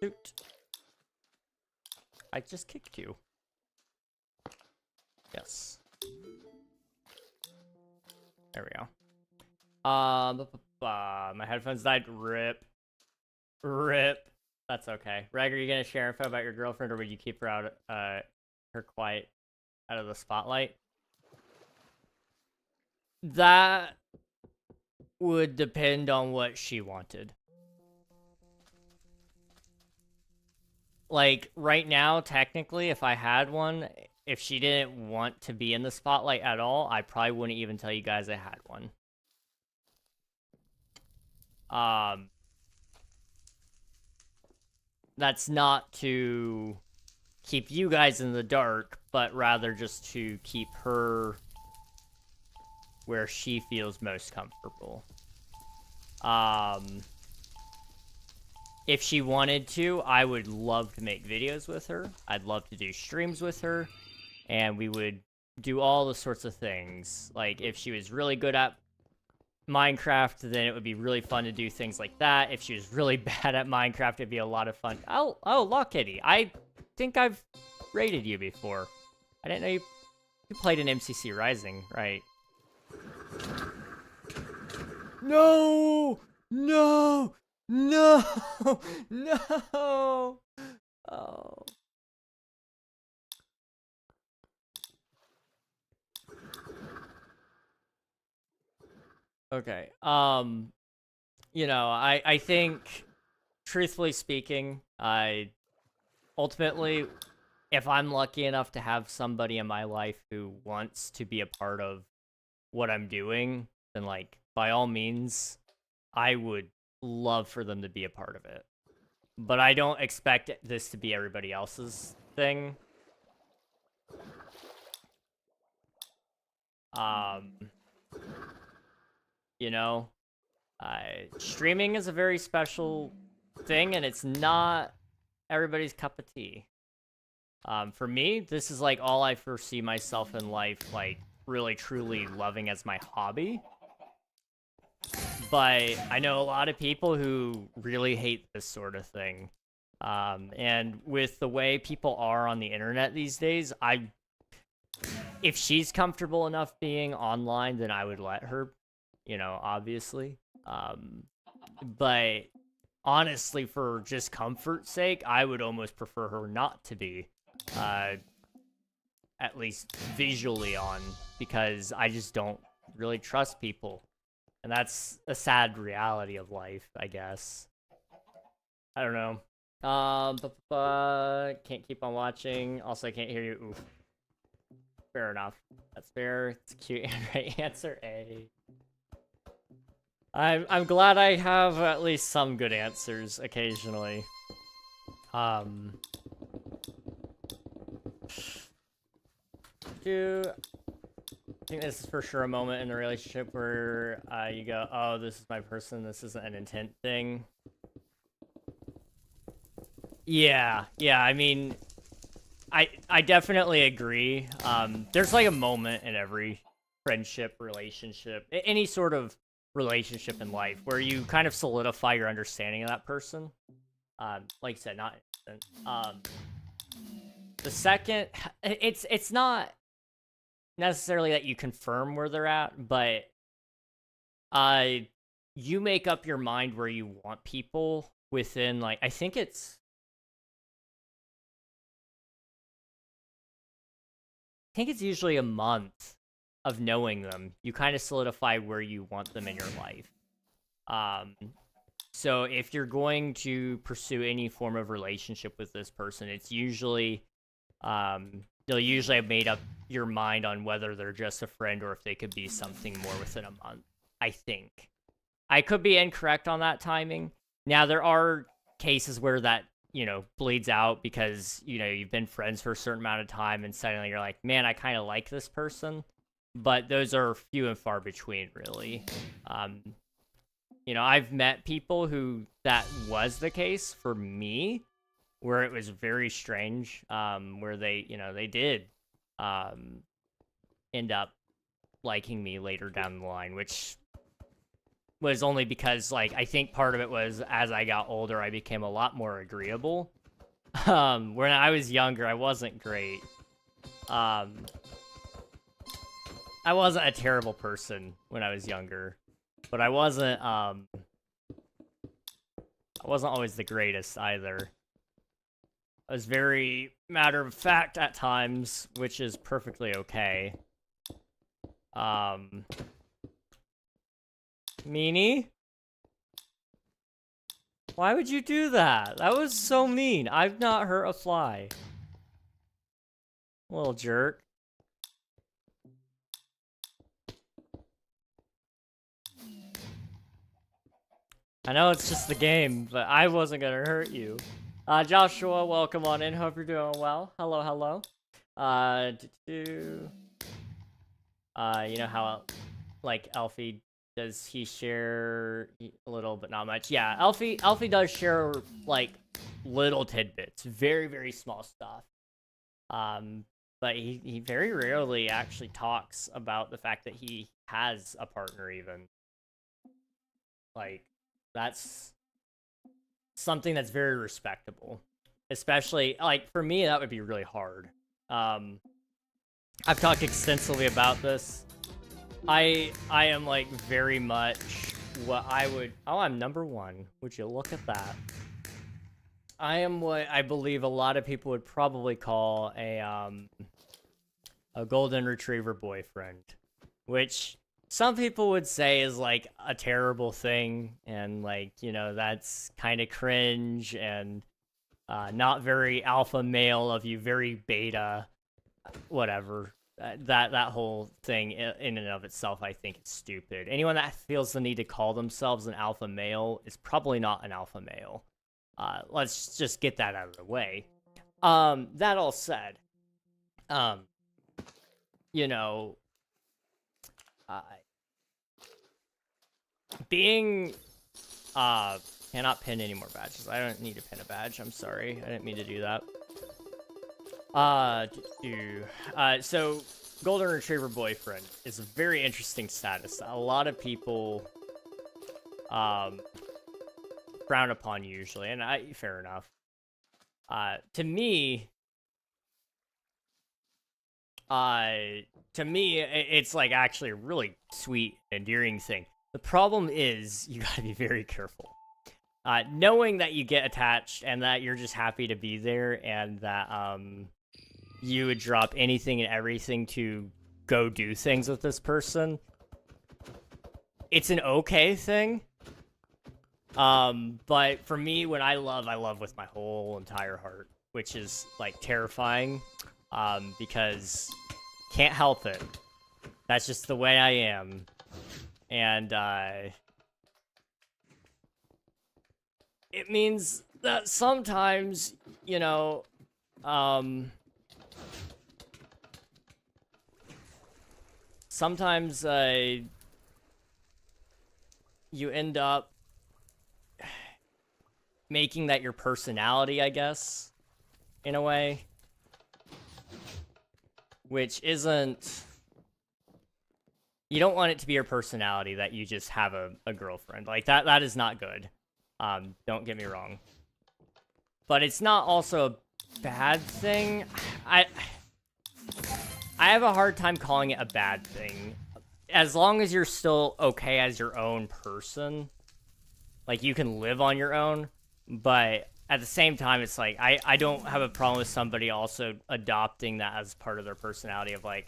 Shoot. I just kicked you. Yes. There we go. My headphones died. Rip. That's okay. Reg, are you gonna share info about your girlfriend, or would you keep her out, her quiet, out of the spotlight? That would depend on what she wanted. Like, right now, technically, if I had one, if she didn't want to be in the spotlight at all, I probably wouldn't even tell you guys I had one. That's not to keep you guys in the dark, but rather just to keep her where she feels most comfortable. If she wanted to, I would love to make videos with her. I'd love to do streams with her, and we would do all the sorts of things. Like, if she was really good at Minecraft, then it would be really fun to do things like that. If she was really bad at Minecraft, it'd be a lot of fun. Oh, Law Kitty. I think I've rated you before. I didn't know you played in MCC Rising, right? No! No! No! No! Oh. Okay. You know, I think, truthfully speaking, ultimately, if I'm lucky enough to have somebody in my life who wants to be a part of what I'm doing, then, like, by all means, I would love for them to be a part of it. But I don't expect this to be everybody else's thing. You know, streaming is a very special thing, and it's not everybody's cup of tea. For me, this is like all I foresee myself in life, like, really truly loving as my hobby. But I know a lot of people who really hate this sort of thing. And with the way people are on the internet these days, if she's comfortable enough being online, then I would let her, you know, obviously. But honestly, for just comfort's sake, I would almost prefer her not to be, at least visually on, because I just don't really trust people. And that's a sad reality of life, I guess. I don't know. Can't keep on watching. Also, I can't hear you. Oof. Fair enough. That's fair. It's cute and right answer A. I'm glad I have at least some good answers occasionally. I think this is for sure a moment in the relationship where you go, oh, this is my person, this isn't an intent thing. Yeah, I mean, I definitely agree. There's like a moment in every friendship, relationship, any sort of relationship in life where you kind of solidify your understanding of that person. Like I said, not instant. The second, it's not necessarily that you confirm where they're at, but you make up your mind where you want people within, like, I think it's usually a month of knowing them. You kind of solidify where you want them in your life. So if you're going to pursue any form of relationship with this person, it's usually you'll usually have made up your mind on whether they're just a friend or if they could be something more within a month, I think. I could be incorrect on that timing. Now, there are cases where that, you know, bleeds out because, you know, you've been friends for a certain amount of time and suddenly you're like, man, I kind of like this person. But those are few and far between, really. You know, I've met people who that was the case for me, where it was very strange, where they, you know, they did end up liking me later down the line, which was only because, like, I think part of it was as I got older, I became a lot more agreeable. When I was younger, I wasn't great. I wasn't a terrible person when I was younger, but I wasn't always the greatest either. I was very matter of fact at times, which is perfectly okay. Meanie? Why would you do that? That was so mean. I've not hurt a fly. Little jerk. I know it's just the game, but I wasn't gonna hurt you. Joshua, welcome on in. Hope you're doing well. Hello, hello. You know how, like, Alfie, does he share a little, but not much? Yeah, Alfie does share, like, little tidbits. Very, very small stuff. But he very rarely actually talks about the fact that he has a partner, even. Like, that's something that's very respectable. Especially, like, for me, that would be really hard. I've talked extensively about this. I am, like, very much what I would... Oh, I'm number 1. Would you look at that? I am what I believe a lot of people would probably call a golden retriever boyfriend. Which some people would say is, like, a terrible thing. And, like, you know, that's kind of cringe and not very alpha male of you, very beta, whatever. That whole thing in and of itself, I think, is stupid. Anyone that feels the need to call themselves an alpha male is probably not an alpha male. Let's just get that out of the way. That all said, you know, being, cannot pin any more badges. I don't need to pin a badge. I'm sorry. I didn't mean to do that. So golden retriever boyfriend is a very interesting status. A lot of people, frown upon usually, and fair enough. To me, it's like actually a really sweet, endearing thing. The problem is you gotta be very careful. Knowing that you get attached and that you're just happy to be there and that, you would drop anything and everything to go do things with this person. It's an okay thing. But for me, when I love with my whole entire heart, which is, like, terrifying, because can't help it. That's just the way I am. And, it means that sometimes, you know, sometimes, you end up making that your personality, I guess, in a way. Which isn't... You don't want it to be your personality that you just have a girlfriend. Like, that is not good. Don't get me wrong. But it's not also a bad thing. I have a hard time calling it a bad thing. As long as you're still okay as your own person. Like, you can live on your own. But at the same time, it's like, I don't have a problem with somebody also adopting that as part of their personality of, like,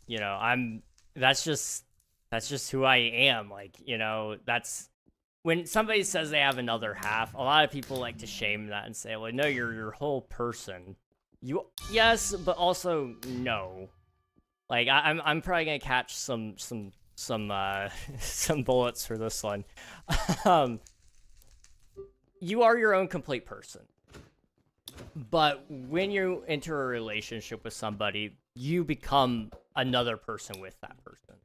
you know, that's just who I am. Like, you know, that's... When somebody says they have another half, a lot of people like to shame that and say, well, no, you're your whole person. Yes, but also no. Like, I'm probably gonna catch some bullets for this one. You are your own complete person. But when you enter a relationship with somebody, you become another person with that person.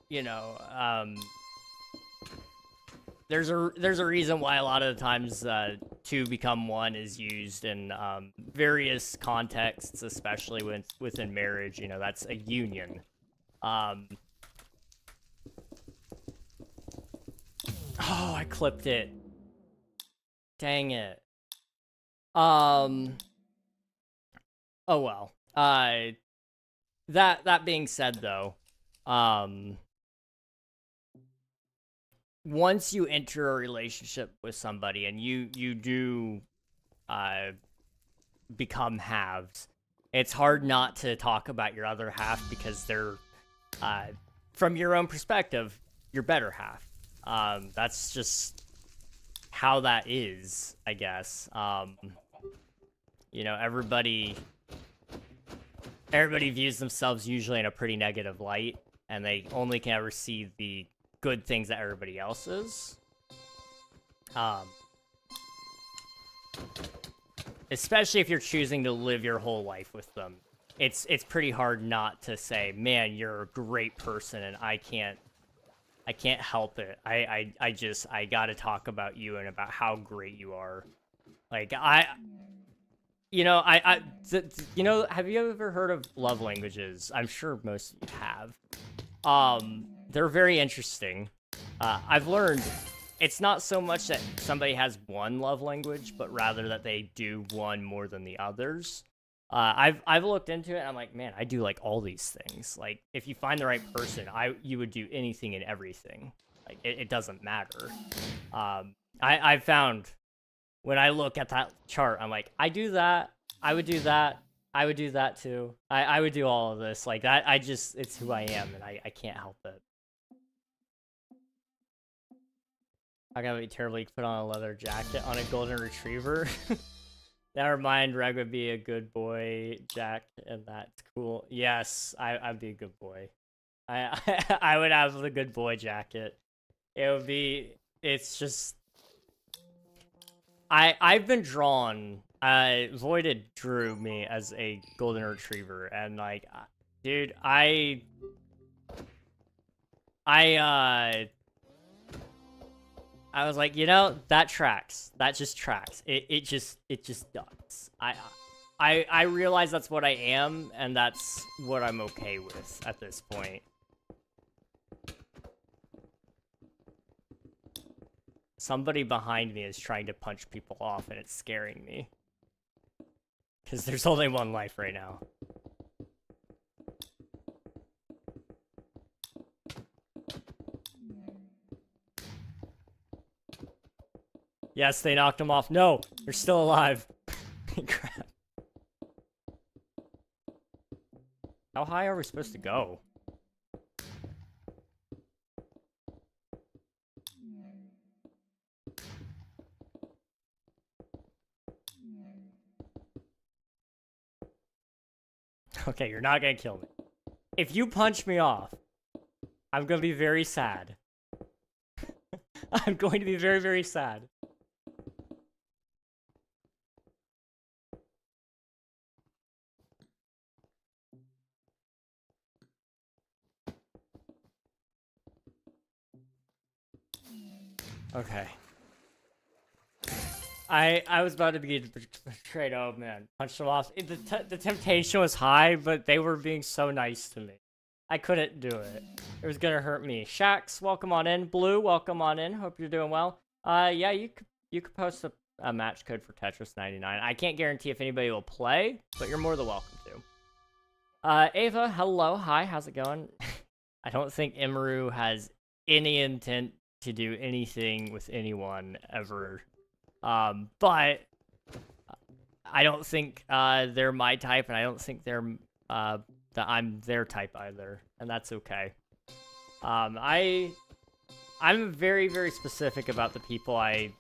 You know, there's a reason why a lot of the times two become one is used in various contexts, especially within marriage. You know, that's a union. Oh, I clipped it. Dang it. Oh well. That being said, though, once you enter a relationship with somebody and you do become halves, it's hard not to talk about your other half because they're, from your own perspective, your better half. That's just how that is, I guess. You know, everybody views themselves usually in a pretty negative light, and they only can ever see the good things that everybody else is. Especially if you're choosing to live your whole life with them. It's pretty hard not to say, man, you're a great person, and I can't help it. I gotta talk about you and about how great you are. Like, you know, you know, have you ever heard of love languages? I'm sure most of you have. They're very interesting. I've learned it's not so much that somebody has one love language, but rather that they do one more than the others. I've looked into it, and I'm like, man, I do like all these things. Like, if you find the right person, you would do anything and everything. Like, it doesn't matter. I found when I look at that chart, I'm like, I do that, I would do that, I would do that too. I would do all of this. Like, it's who I am, and I can't help it. I gotta be terrible. You could put on a leather jacket on a golden retriever. Never mind, Reg would be a good boy, Jack, and that's cool. Yes, I'd be a good boy. I would have the good boy jacket. It would be, it's just, I've been drawn, Voided drew me as a golden retriever, and like, dude, I was like, you know, that tracks. That just tracks. It just does. I realize that's what I am, and that's what I'm okay with at this point. Somebody behind me is trying to punch people off, and it's scaring me. Because there's only one life right now. Yes, they knocked him off. No, they're still alive. Crap. How high are we supposed to go? Okay, you're not gonna kill me. If you punch me off, I'm gonna be very sad. I'm going to be very, very sad. Okay. I was about to be betrayed. Oh man, punched them off. The temptation was high, but they were being so nice to me. I couldn't do it. It was gonna hurt me. Shax, welcome on in. Blue, welcome on in. Hope you're doing well. Yeah, you could post a match code for Tetris 99. I can't guarantee if anybody will play, but you're more than welcome to. Ava, hello, hi, how's it going? I don't think Imru has any intent to do anything with anyone ever. But I don't think they're my type, and I don't think they're that I'm their type either, and that's okay. I'm very, very specific about the people I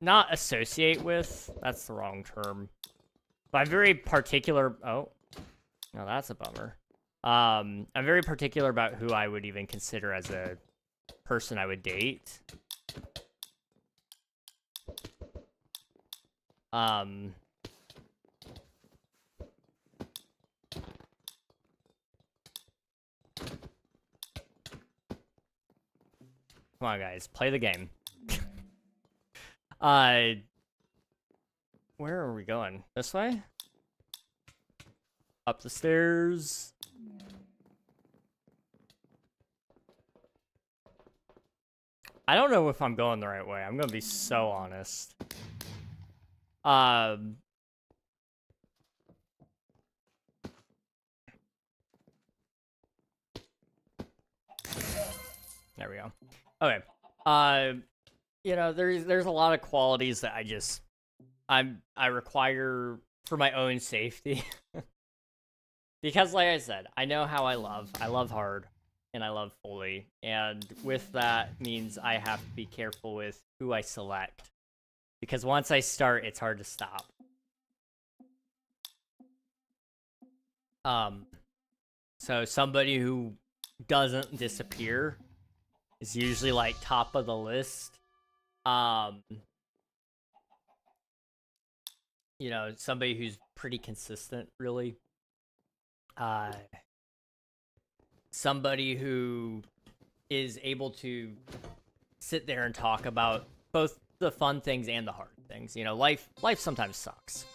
not associate with. That's the wrong term. But I'm very particular. Oh, no, that's a bummer. I'm very particular about who I would even consider as a person I would date. Come on, guys, play the game. Where are we going? This way? Up the stairs. I don't know if I'm going the right way. I'm gonna be so honest. There we go. Okay. You know, there's a lot of qualities that I require for my own safety. Because like I said, I know how I love. I love hard and I love fully. And with that means I have to be careful with who I select. Because once I start, it's hard to stop. So somebody who doesn't disappear is usually like top of the list. You know, somebody who's pretty consistent, really. Somebody who is able to sit there and talk about both the fun things and the hard things. You know, life sometimes sucks.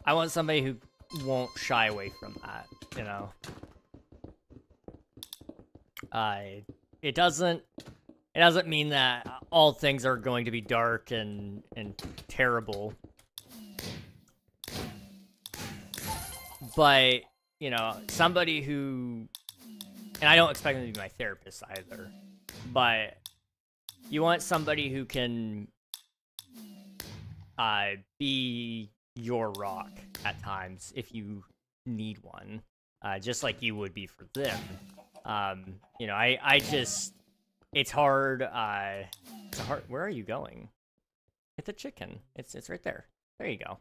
I want somebody who won't shy away from that, you know. It doesn't mean that all things are going to be dark and terrible. But, you know, somebody who, and I don't expect them to be my therapist either, but you want somebody who can be your rock at times if you need one, just like you would be for them. You know, I just, it's hard, where are you going? Hit the chicken. It's right there. There you go.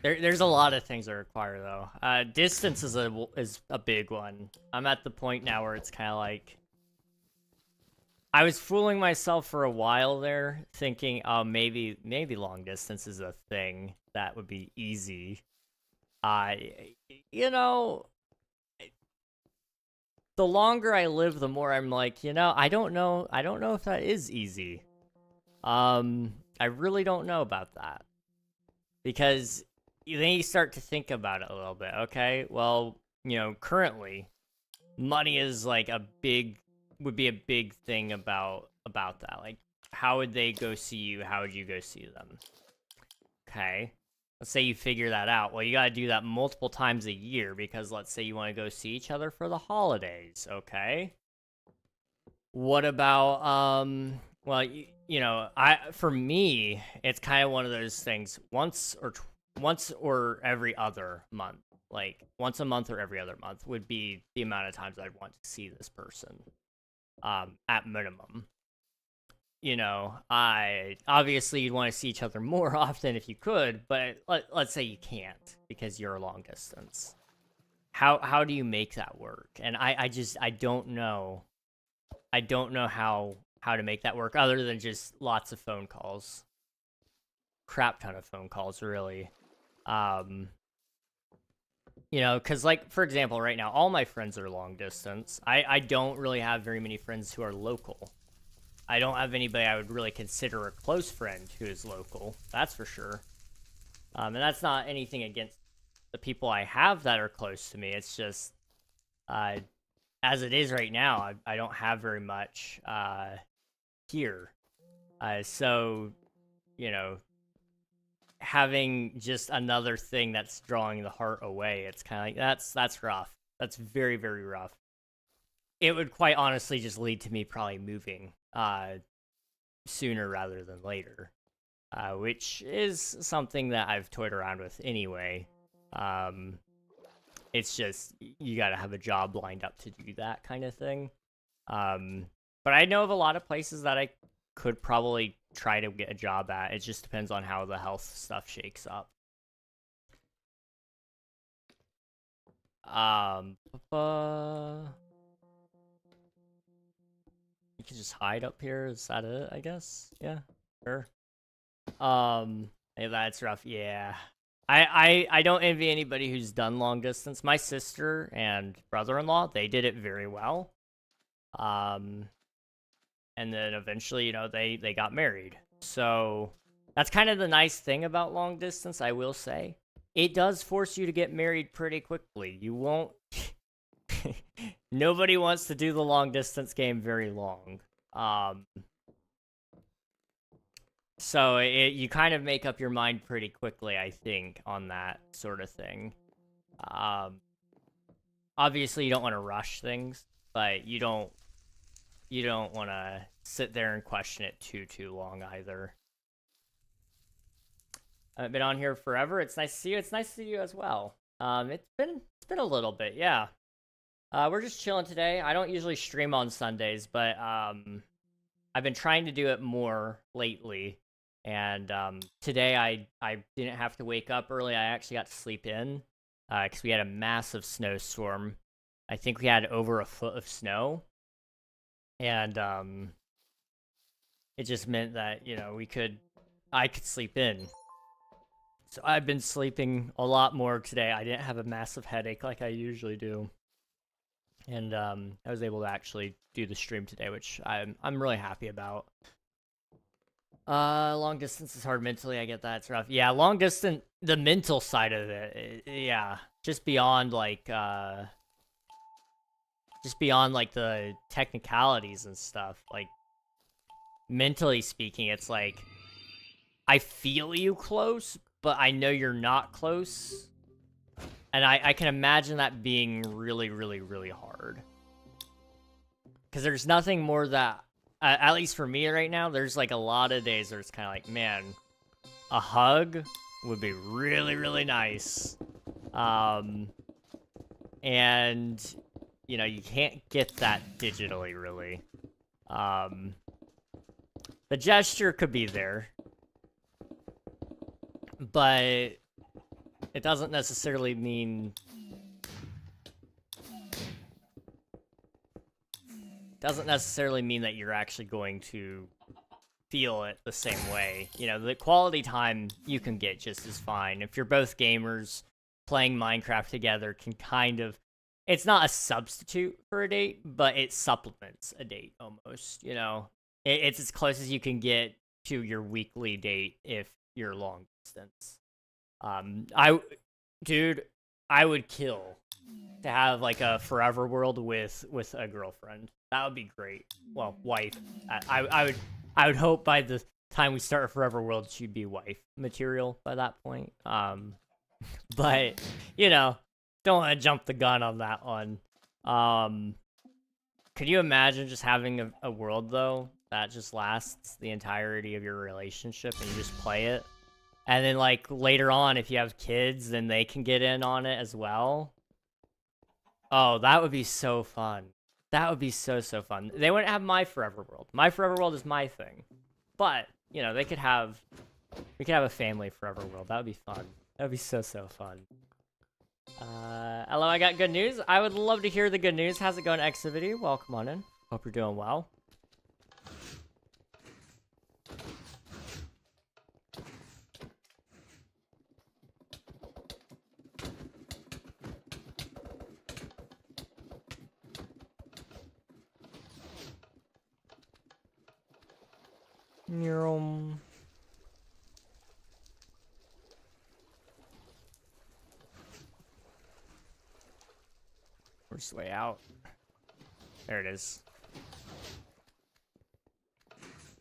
There's a lot of things that require though. Distance is a big one. I'm at the point now where it's kind of like, I was fooling myself for a while there, thinking, oh, maybe long distance is a thing that would be easy. You know, the longer I live, the more I'm like, you know, I don't know if that is easy. I really don't know about that. Because then you start to think about it a little bit. Okay, well, you know, currently, money is like would be a big thing about that. Like, how would they go see you? How would you go see them? Okay, let's say you figure that out. Well, you gotta do that multiple times a year because let's say you want to go see each other for the holidays. Okay, what about well, you know, for me, it's kind of one of those things. Once or every other month, like once a month or every other month would be the amount of times I'd want to see this person, at minimum. You know, obviously you'd want to see each other more often if you could, but let's say you can't because you're a long distance. How do you make that work? And I don't know. I don't know how to make that work other than just lots of phone calls. Crap ton of phone calls, really. You know, because, like, for example, right now, all my friends are long distance. I don't really have very many friends who are local. I don't have anybody I would really consider a close friend who is local. That's for sure. And that's not anything against the people I have that are close to me. It's just, as it is right now, I don't have very much here. So, you know, having just another thing that's drawing the heart away, it's kind of like, that's rough. That's very, very rough. It would quite honestly just lead to me probably moving sooner rather than later, which is something that I've toyed around with anyway. It's just, you gotta have a job lined up to do that kind of thing. But I know of a lot of places that I could probably try to get a job at. It just depends on how the health stuff shakes up. You can just hide up here. Is that it, I guess? Yeah, sure. Hey, that's rough. Yeah. I don't envy anybody who's done long distance. My sister and brother-in-law, they did it very well. And then eventually, you know, they got married. So that's kind of the nice thing about long distance, I will say. It does force you to get married pretty quickly. You won't... Nobody wants to do the long distance game very long. So you kind of make up your mind pretty quickly, I think, on that sort of thing. obviously you don't want to rush things, but you don't want to sit there and question it too long either. I've been on here forever. It's nice to see you. It's nice to see you as well. It's been a little bit, yeah. We're just chilling today. I don't usually stream on Sundays, but I've been trying to do it more lately. And today I didn't have to wake up early. I actually got to sleep in because we had a massive snowstorm. I think we had over a foot of snow. And it just meant that, you know, I could sleep in. So I've been sleeping a lot more today. I didn't have a massive headache like I usually do. And I was able to actually do the stream today, which I'm really happy about. Long distance is hard mentally. I get that. It's rough. Yeah, long distance, the mental side of it, yeah. Just beyond like the technicalities and stuff. Like, mentally speaking, it's like, I feel you close, but I know you're not close. And I can imagine that being really, really, really hard. Because there's nothing more that, at least for me right now, there's like a lot of days where it's kind of like, man, a hug would be really, really nice. And, you know, you can't get that digitally, really. The gesture could be there. But it doesn't necessarily mean that you're actually going to feel it the same way. You know, the quality time you can get just as fine. If you're both gamers, playing Minecraft together can kind of, it's not a substitute for a date, but it supplements a date almost, you know? It's as close as you can get to your weekly date if you're long distance. I would kill to have like a forever world with a girlfriend. That would be great. Well, wife. I would hope by the time we start a forever world, she'd be wife material by that point. But you know, don't want to jump the gun on that one. Could you imagine just having a world though that just lasts the entirety of your relationship and you just play it? And then, like, later on, if you have kids, then they can get in on it as well. Oh, that would be so fun. That would be so fun. They wouldn't have my forever world. My forever world is my thing. But, you know, we could have a family forever world. That would be fun. That would be so fun. Hello, I got good news. I would love to hear the good news. How's it going, Exivity? Welcome on in. Hope you're doing well. Where's the way out? There it is.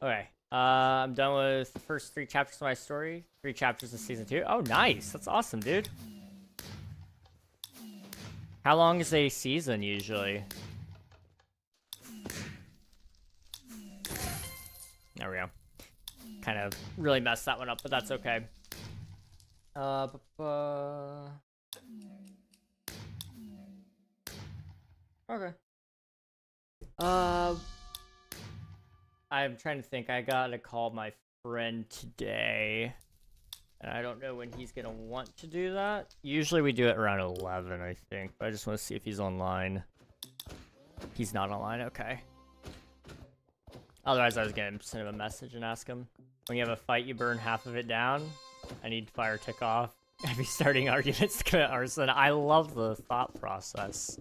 Okay. I'm done with the first 3 chapters of my story. 3 chapters of season 2. Oh, nice. That's awesome, dude. How long is a season usually? There we go. Kind of really messed that one up, but that's okay. Okay. I'm trying to think. I gotta call my friend today. And I don't know when he's gonna want to do that. Usually we do it around 11, I think. But I just want to see if he's online. He's not online, okay. Otherwise, I was gonna send him a message and ask him. When you have a fight, you burn half of it down. I need fire tick off. I'd be starting arguments to commit arson. I love the thought process.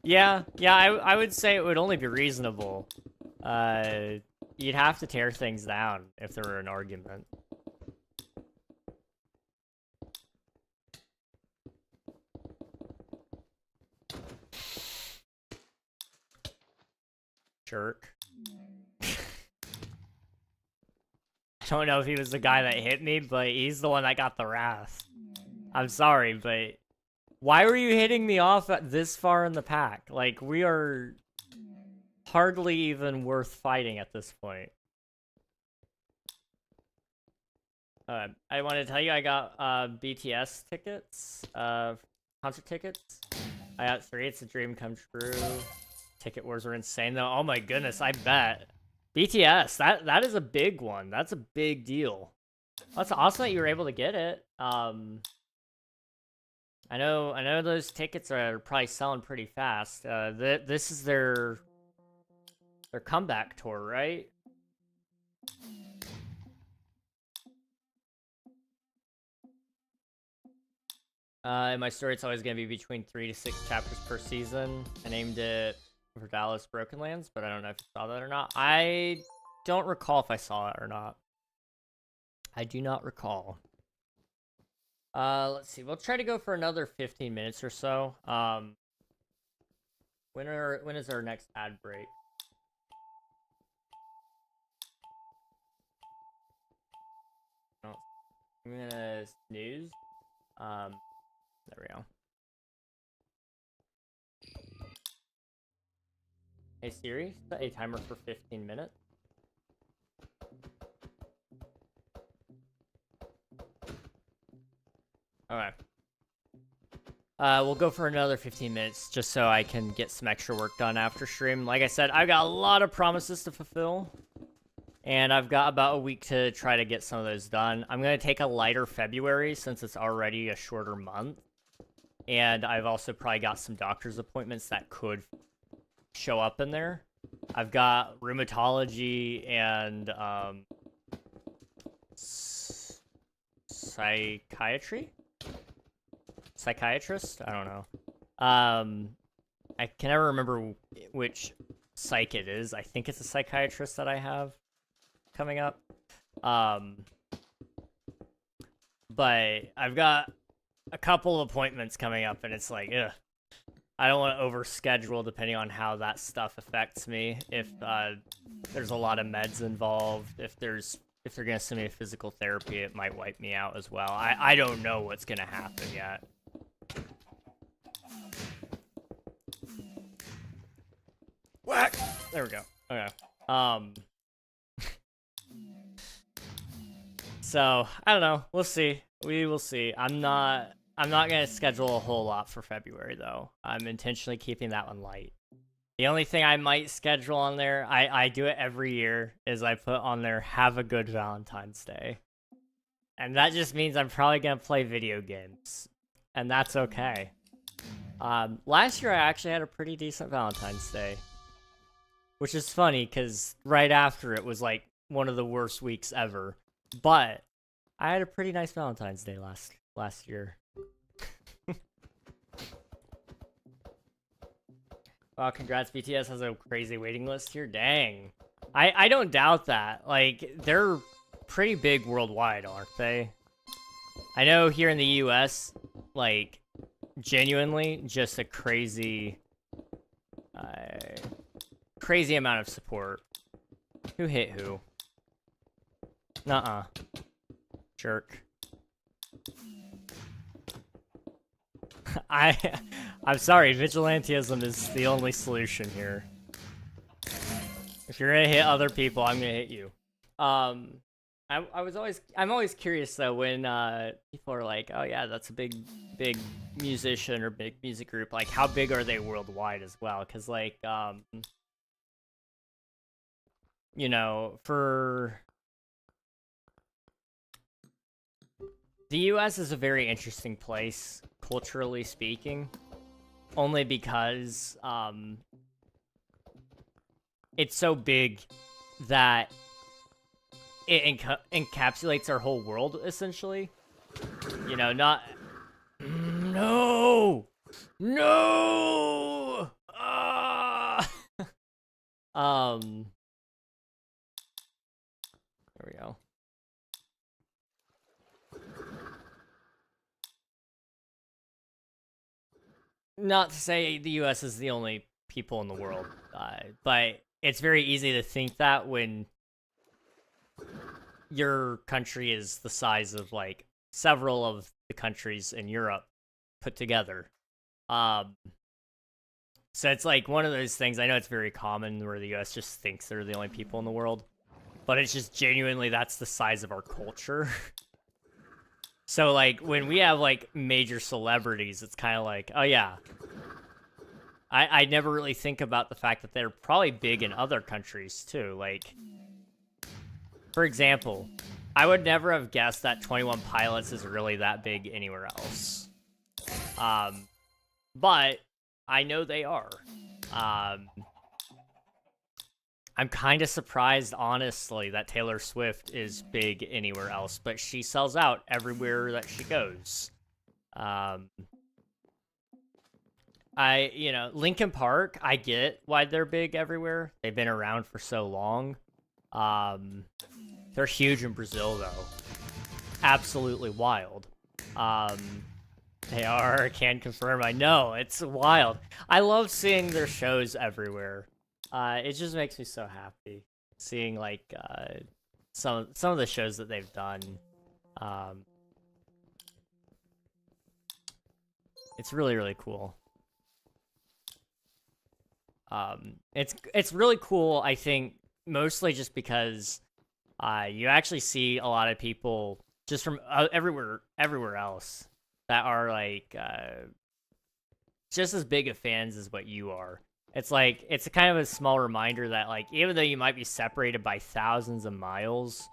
Yeah, I would say it would only be reasonable. You'd have to tear things down if there were an argument. Jerk. I don't know if he was the guy that hit me, but he's the one that got the wrath. I'm sorry, but Why were you hitting me off at this far in the pack? Like, we are hardly even worth fighting at this point. I want to tell you I got BTS tickets, concert tickets. I got 3. It's a dream come true. Ticket wars are insane though. Oh my goodness, I bet. BTS, that is a big one. That's a big deal. That's awesome that you were able to get it. I know those tickets are probably selling pretty fast. This is their comeback tour, right? In my story, it's always going to be between 3 to 6 chapters per season. I named it for Dallas Broken Lands, but I don't know if you saw that or not. I don't recall if I saw it or not. I do not recall. Let's see. We'll try to go for another 15 minutes or so. When is our next ad break? Oh, I'm gonna snooze. There we go. Hey Siri, set a timer for 15 minutes. Okay. We'll go for another 15 minutes just so I can get some extra work done after stream. Like I said, I've got a lot of promises to fulfill. And I've got about a week to try to get some of those done. I'm going to take a lighter February since it's already a shorter month. And I've also probably got some doctor's appointments that could show up in there. I've got rheumatology and psychiatrist? I don't know. I can never remember which psych it is. I think it's a psychiatrist that I have coming up. But I've got a couple of appointments coming up, and it's like, ugh. I don't want to overschedule depending on how that stuff affects me. If there's a lot of meds involved, if they're gonna send me to physical therapy, it might wipe me out as well. I don't know what's gonna happen yet. Whack! There we go. Okay. So I don't know. We'll see. We will see. I'm not gonna schedule a whole lot for February though. I'm intentionally keeping that one light. The only thing I might schedule on there, I do it every year, is I put on there, have a good Valentine's Day. And that just means I'm probably gonna play video games. And that's okay. Last year I actually had a pretty decent Valentine's Day. Which is funny, because right after it was like one of the worst weeks ever. But I had a pretty nice Valentine's Day last year. Wow, congrats, BTS has a crazy waiting list here. Dang. I don't doubt that. Like, they're pretty big worldwide, aren't they? I know here in the US, like, genuinely, just a crazy amount of support. Who hit who? Nuh-uh. Jerk. I'm sorry, vigilantism is the only solution here. If you're gonna hit other people, I'm gonna hit you. I'm always curious though when people are like, oh yeah, that's a big musician or big music group. Like, how big are they worldwide as well? Because like, you know, for the US is a very interesting place, culturally speaking, only because it's so big that it encapsulates our whole world, essentially. You know, not... No! No! There we go. Not to say the US is the only people in the world, but it's very easy to think that when your country is the size of, like, several of the countries in Europe. put together. So it's like one of those things. I know it's very common where the U.S. just thinks they're the only people in the world, but it's just genuinely that's the size of our culture. So like when we have like major celebrities, it's kind of like, oh yeah. I never really think about the fact that they're probably big in other countries too. Like, for example, I would never have guessed that 21 Pilots is really that big anywhere else. But I know they are. I'm kind of surprised, honestly, that Taylor Swift is big anywhere else, but she sells out everywhere that she goes. Linkin Park, I get why they're big everywhere. They've been around for so long. They're huge in Brazil, though. Absolutely wild. They are, can confirm. I know, it's wild. I love seeing their shows everywhere. It just makes me so happy seeing like some of the shows that they've done. It's really, really cool. It's really cool, I think, mostly just because you actually see a lot of people just from everywhere else that are like just as big of fans as what you are. It's like, it's a kind of a small reminder that like, even though you might be separated by thousands of miles,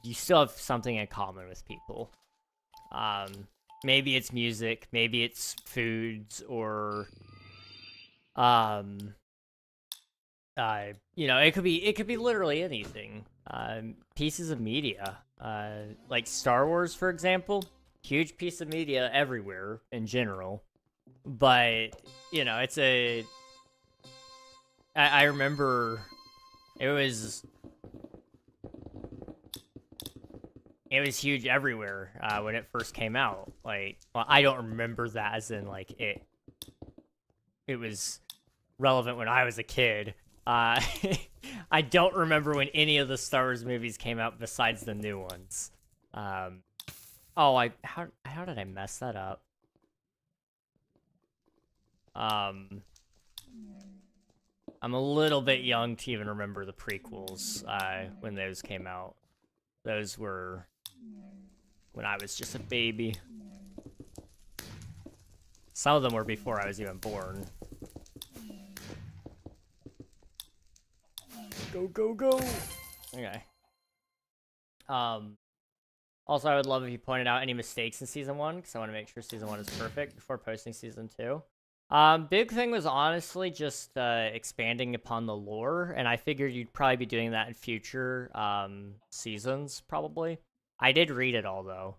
you still have something in common with people. Maybe it's music, maybe it's foods, or it could be literally anything. Pieces of media, like Star Wars, for example, huge piece of media everywhere in general. But I remember it was huge everywhere when it first came out. Like, well, I don't remember that as in like it was relevant when I was a kid. I don't remember when any of the Star Wars movies came out besides the new ones. How did I mess that up? I'm a little bit young to even remember the prequels when those came out. Those were when I was just a baby. Some of them were before I was even born. Go, go, go! Okay. Also, I would love if you pointed out any mistakes in Season 1, because I want to make sure Season 1 is perfect before posting Season 2. Big thing was honestly just expanding upon the lore, and I figured you'd probably be doing that in future seasons, probably. I did read it all, though,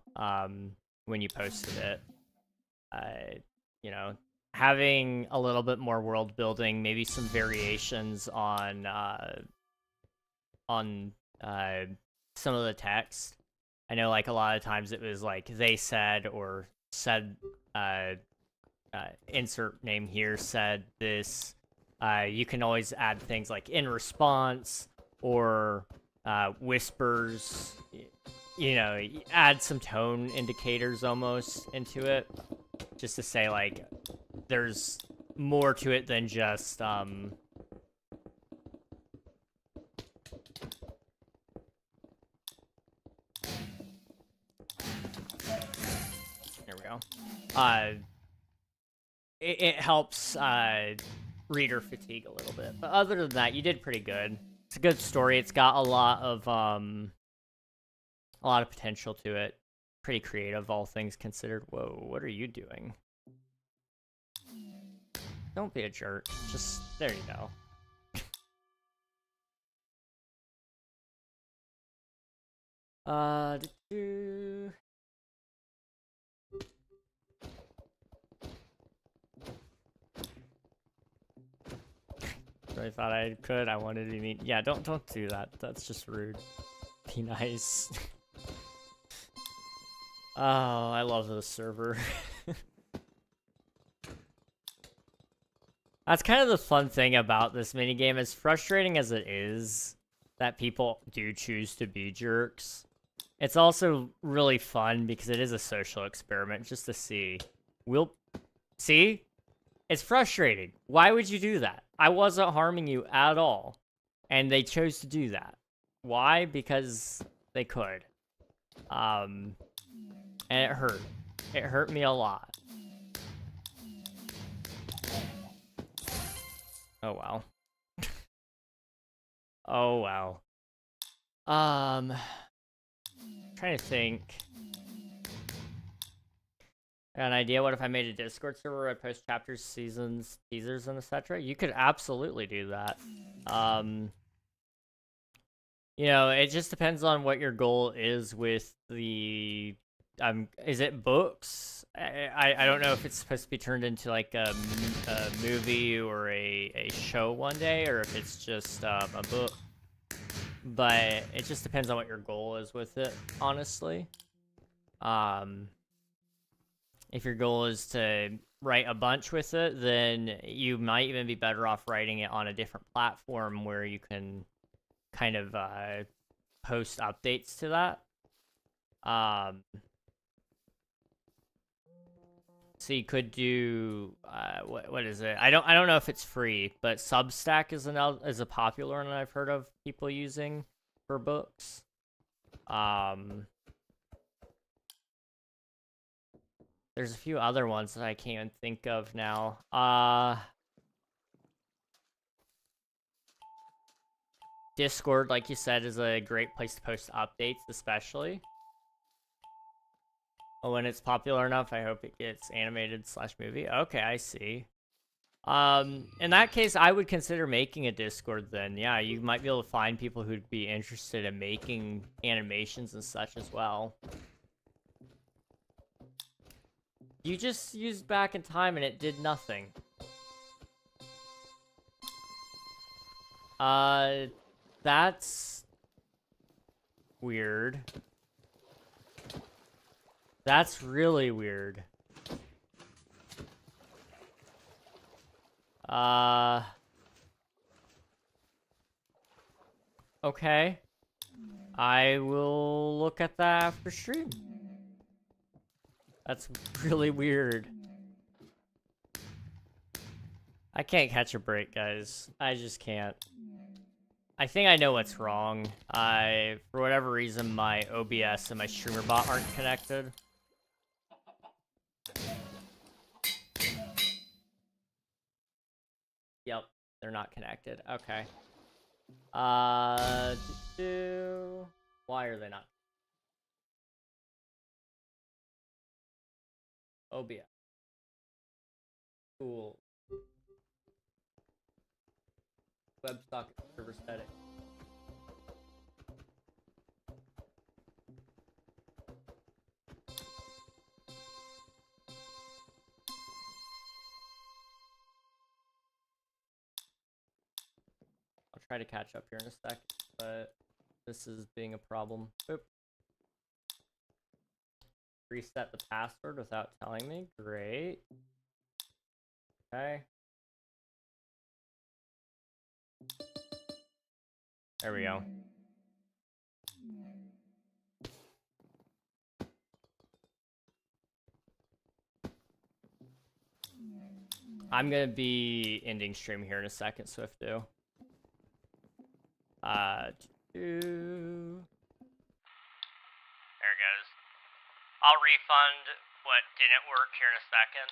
when you posted it. Having a little bit more world building, maybe some variations on some of the text. I know, like, a lot of times it was like they said, or said, insert name here, said this. You can always add things like in response, or whispers, add some tone indicators almost into it, just to say like there's more to it than just here we go. It helps reader fatigue a little bit, but other than that, you did pretty good. It's a good story. It's got a lot of potential to it. Pretty creative, all things considered. Whoa, what are you doing? Don't be a jerk. Just, there you go. Did you... I thought I could. I wanted to meet. Yeah, don't do that. That's just rude. Be nice. Oh, I love this server. That's kind of the fun thing about this minigame. As frustrating as it is that people do choose to be jerks, it's also really fun because it is a social experiment just to see. We'll... See? It's frustrating. Why would you do that? I wasn't harming you at all. And they chose to do that. Why? Because they could. And it hurt. It hurt me a lot. Oh, wow. Oh, wow. Trying to think. I got an idea. What if I made a Discord server where I post chapters, seasons, teasers, and etc.? You could absolutely do that. You know, it just depends on what your goal is with the... is it books? I don't know if it's supposed to be turned into like a movie or a show one day, or if it's just a book. But it just depends on what your goal is with it, honestly. If your goal is to write a bunch with it, then you might even be better off writing it on a different platform where you can kind of post updates to that. So you could do what is it? I don't know if it's free, but Substack is a popular one I've heard of people using for books. There's a few other ones that I can't even think of now. Discord, like you said, is a great place to post updates, especially. Oh, when it's popular enough, I hope it gets animated / movie. Okay, I see. In that case, I would consider making a Discord then. Yeah, you might be able to find people who'd be interested in making animations and such as well. You just used back in time and it did nothing. That's weird. That's really weird. Okay. I will look at that after stream. That's really weird. I can't catch a break, guys. I just can't. I think I know what's wrong. For whatever reason, my OBS and my streamer bot aren't connected. Yep, they're not connected. Okay. Why are they not? OBS. Cool. WebSocket server setting. I'll try to catch up here in a sec, but this is being a problem. Oop. Reset the password without telling me. Great. Okay. There we go. I'm gonna be ending stream here in a second, Swiftu. There it goes. I'll refund what didn't work here in a second.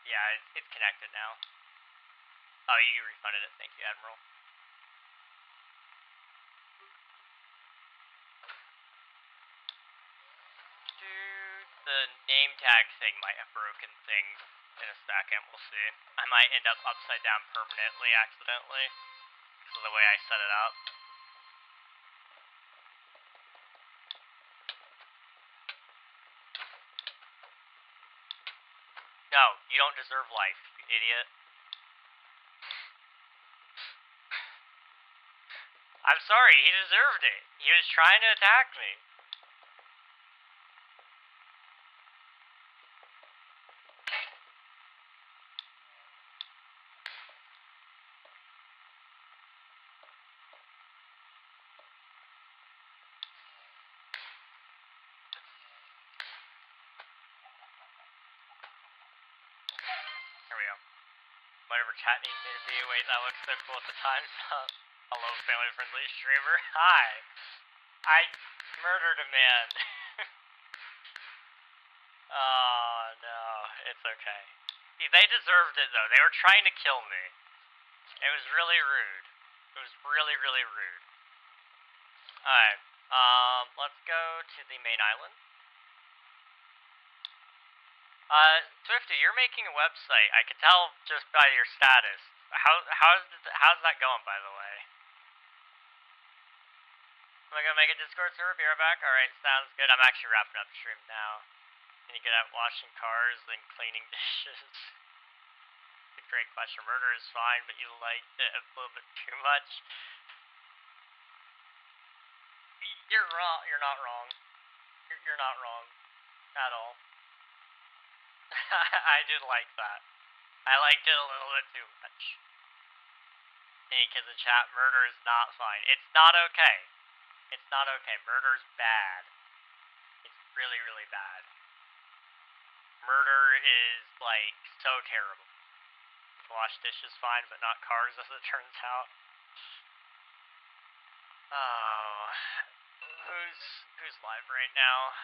Yeah, it's connected now. Oh, you refunded it. Thank you, Admiral. Dude, the name tag thing might have broken things in a second. We'll see. I might end up upside down permanently accidentally because of the way I set it up. No, you don't deserve life, you idiot. I'm sorry, he deserved it. He was trying to attack me. Whatever chat needs me to be. Wait, that looks so cool at the time's up. Hello, family-friendly streamer. Hi. I murdered a man. Oh, no. It's okay. See, they deserved it, though. They were trying to kill me. It was really rude. It was really, really rude. Alright. Let's go to the main island. Swifty, you're making a website. I could tell just by your status. How's that going, by the way? Am I gonna make a Discord server? Be right back. Alright, sounds good. I'm actually wrapping up the stream now. Can you get out washing cars and cleaning dishes? It's a great question. Murder is fine, but you liked it a little bit too much. You're wrong. You're not wrong. You're not wrong at all. I did like that. I liked it a little bit too much. Hey, kids in chat, murder is not fine. It's not okay. It's not okay. Murder's bad. It's really, really bad. Murder is, like, so terrible. Wash dishes fine, but not cars, as it turns out. Oh. Who's live right now?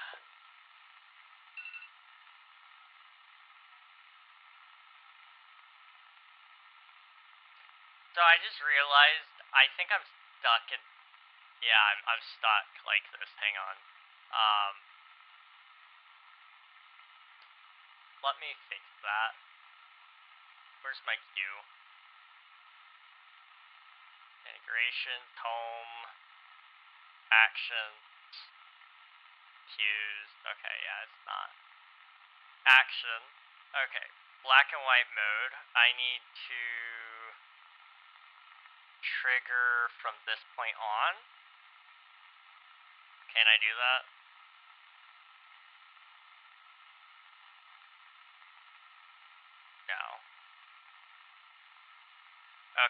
So I just realized, I think I'm stuck in, yeah, I'm stuck like this, hang on. Let me fix that. Where's my queue? Integrations, home, actions, queues, okay, yeah, it's not. Action, okay, black and white mode, I need to trigger from this point on. Can I do that? No.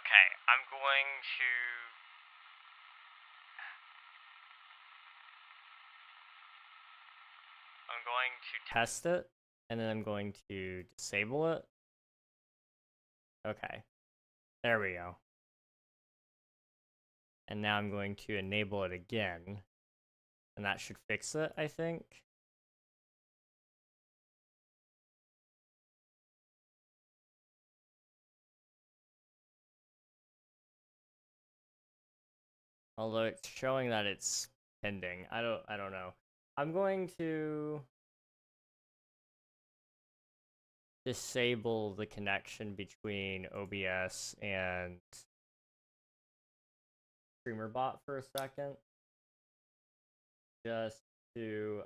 Okay, I'm going to test it, and then I'm going to disable it. Okay, there we go. And now I'm going to enable it again, and that should fix it, I think. Although it's showing that it's pending. I don't know. I'm going to disable the connection between OBS and StreamerBot for a second. Just to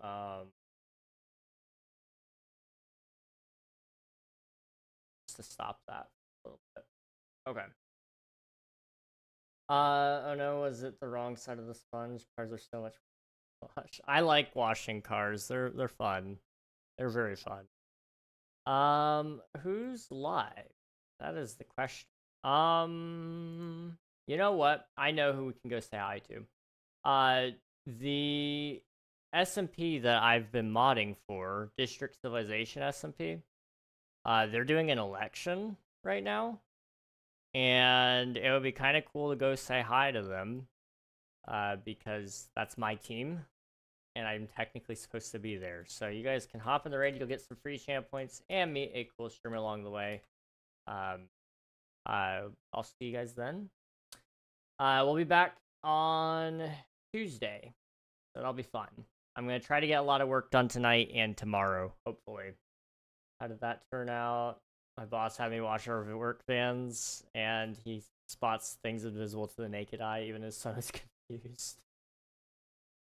stop that a little bit. Okay. Oh no, was it the wrong side of the sponge? Cars are so much wash. I like washing cars. They're fun. They're very fun. Who's live? That is the question. You know what? I know who we can go say hi to. The SMP that I've been modding for, District Civilization SMP, they're doing an election right now. And it would be kind of cool to go say hi to them, because that's my team, and I'm technically supposed to be there. So you guys can hop in the raid, you'll get some free champ points, and meet a cool streamer along the way. I'll see you guys then. We'll be back on Tuesday, so that'll be fun. I'm going to try to get a lot of work done tonight and tomorrow, hopefully. How did that turn out? My boss had me watch our work vans, and he spots things invisible to the naked eye. Even his son is confused.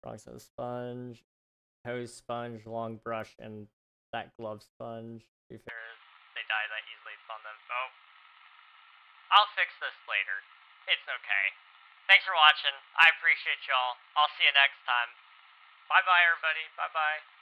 Wrong side of the sponge. Hose sponge, long brush, and that glove sponge. They die that easily, it's on them. Oh. I'll fix this later. It's okay. Thanks for watching. I appreciate y'all. I'll see you next time. Bye-bye, everybody. Bye-bye.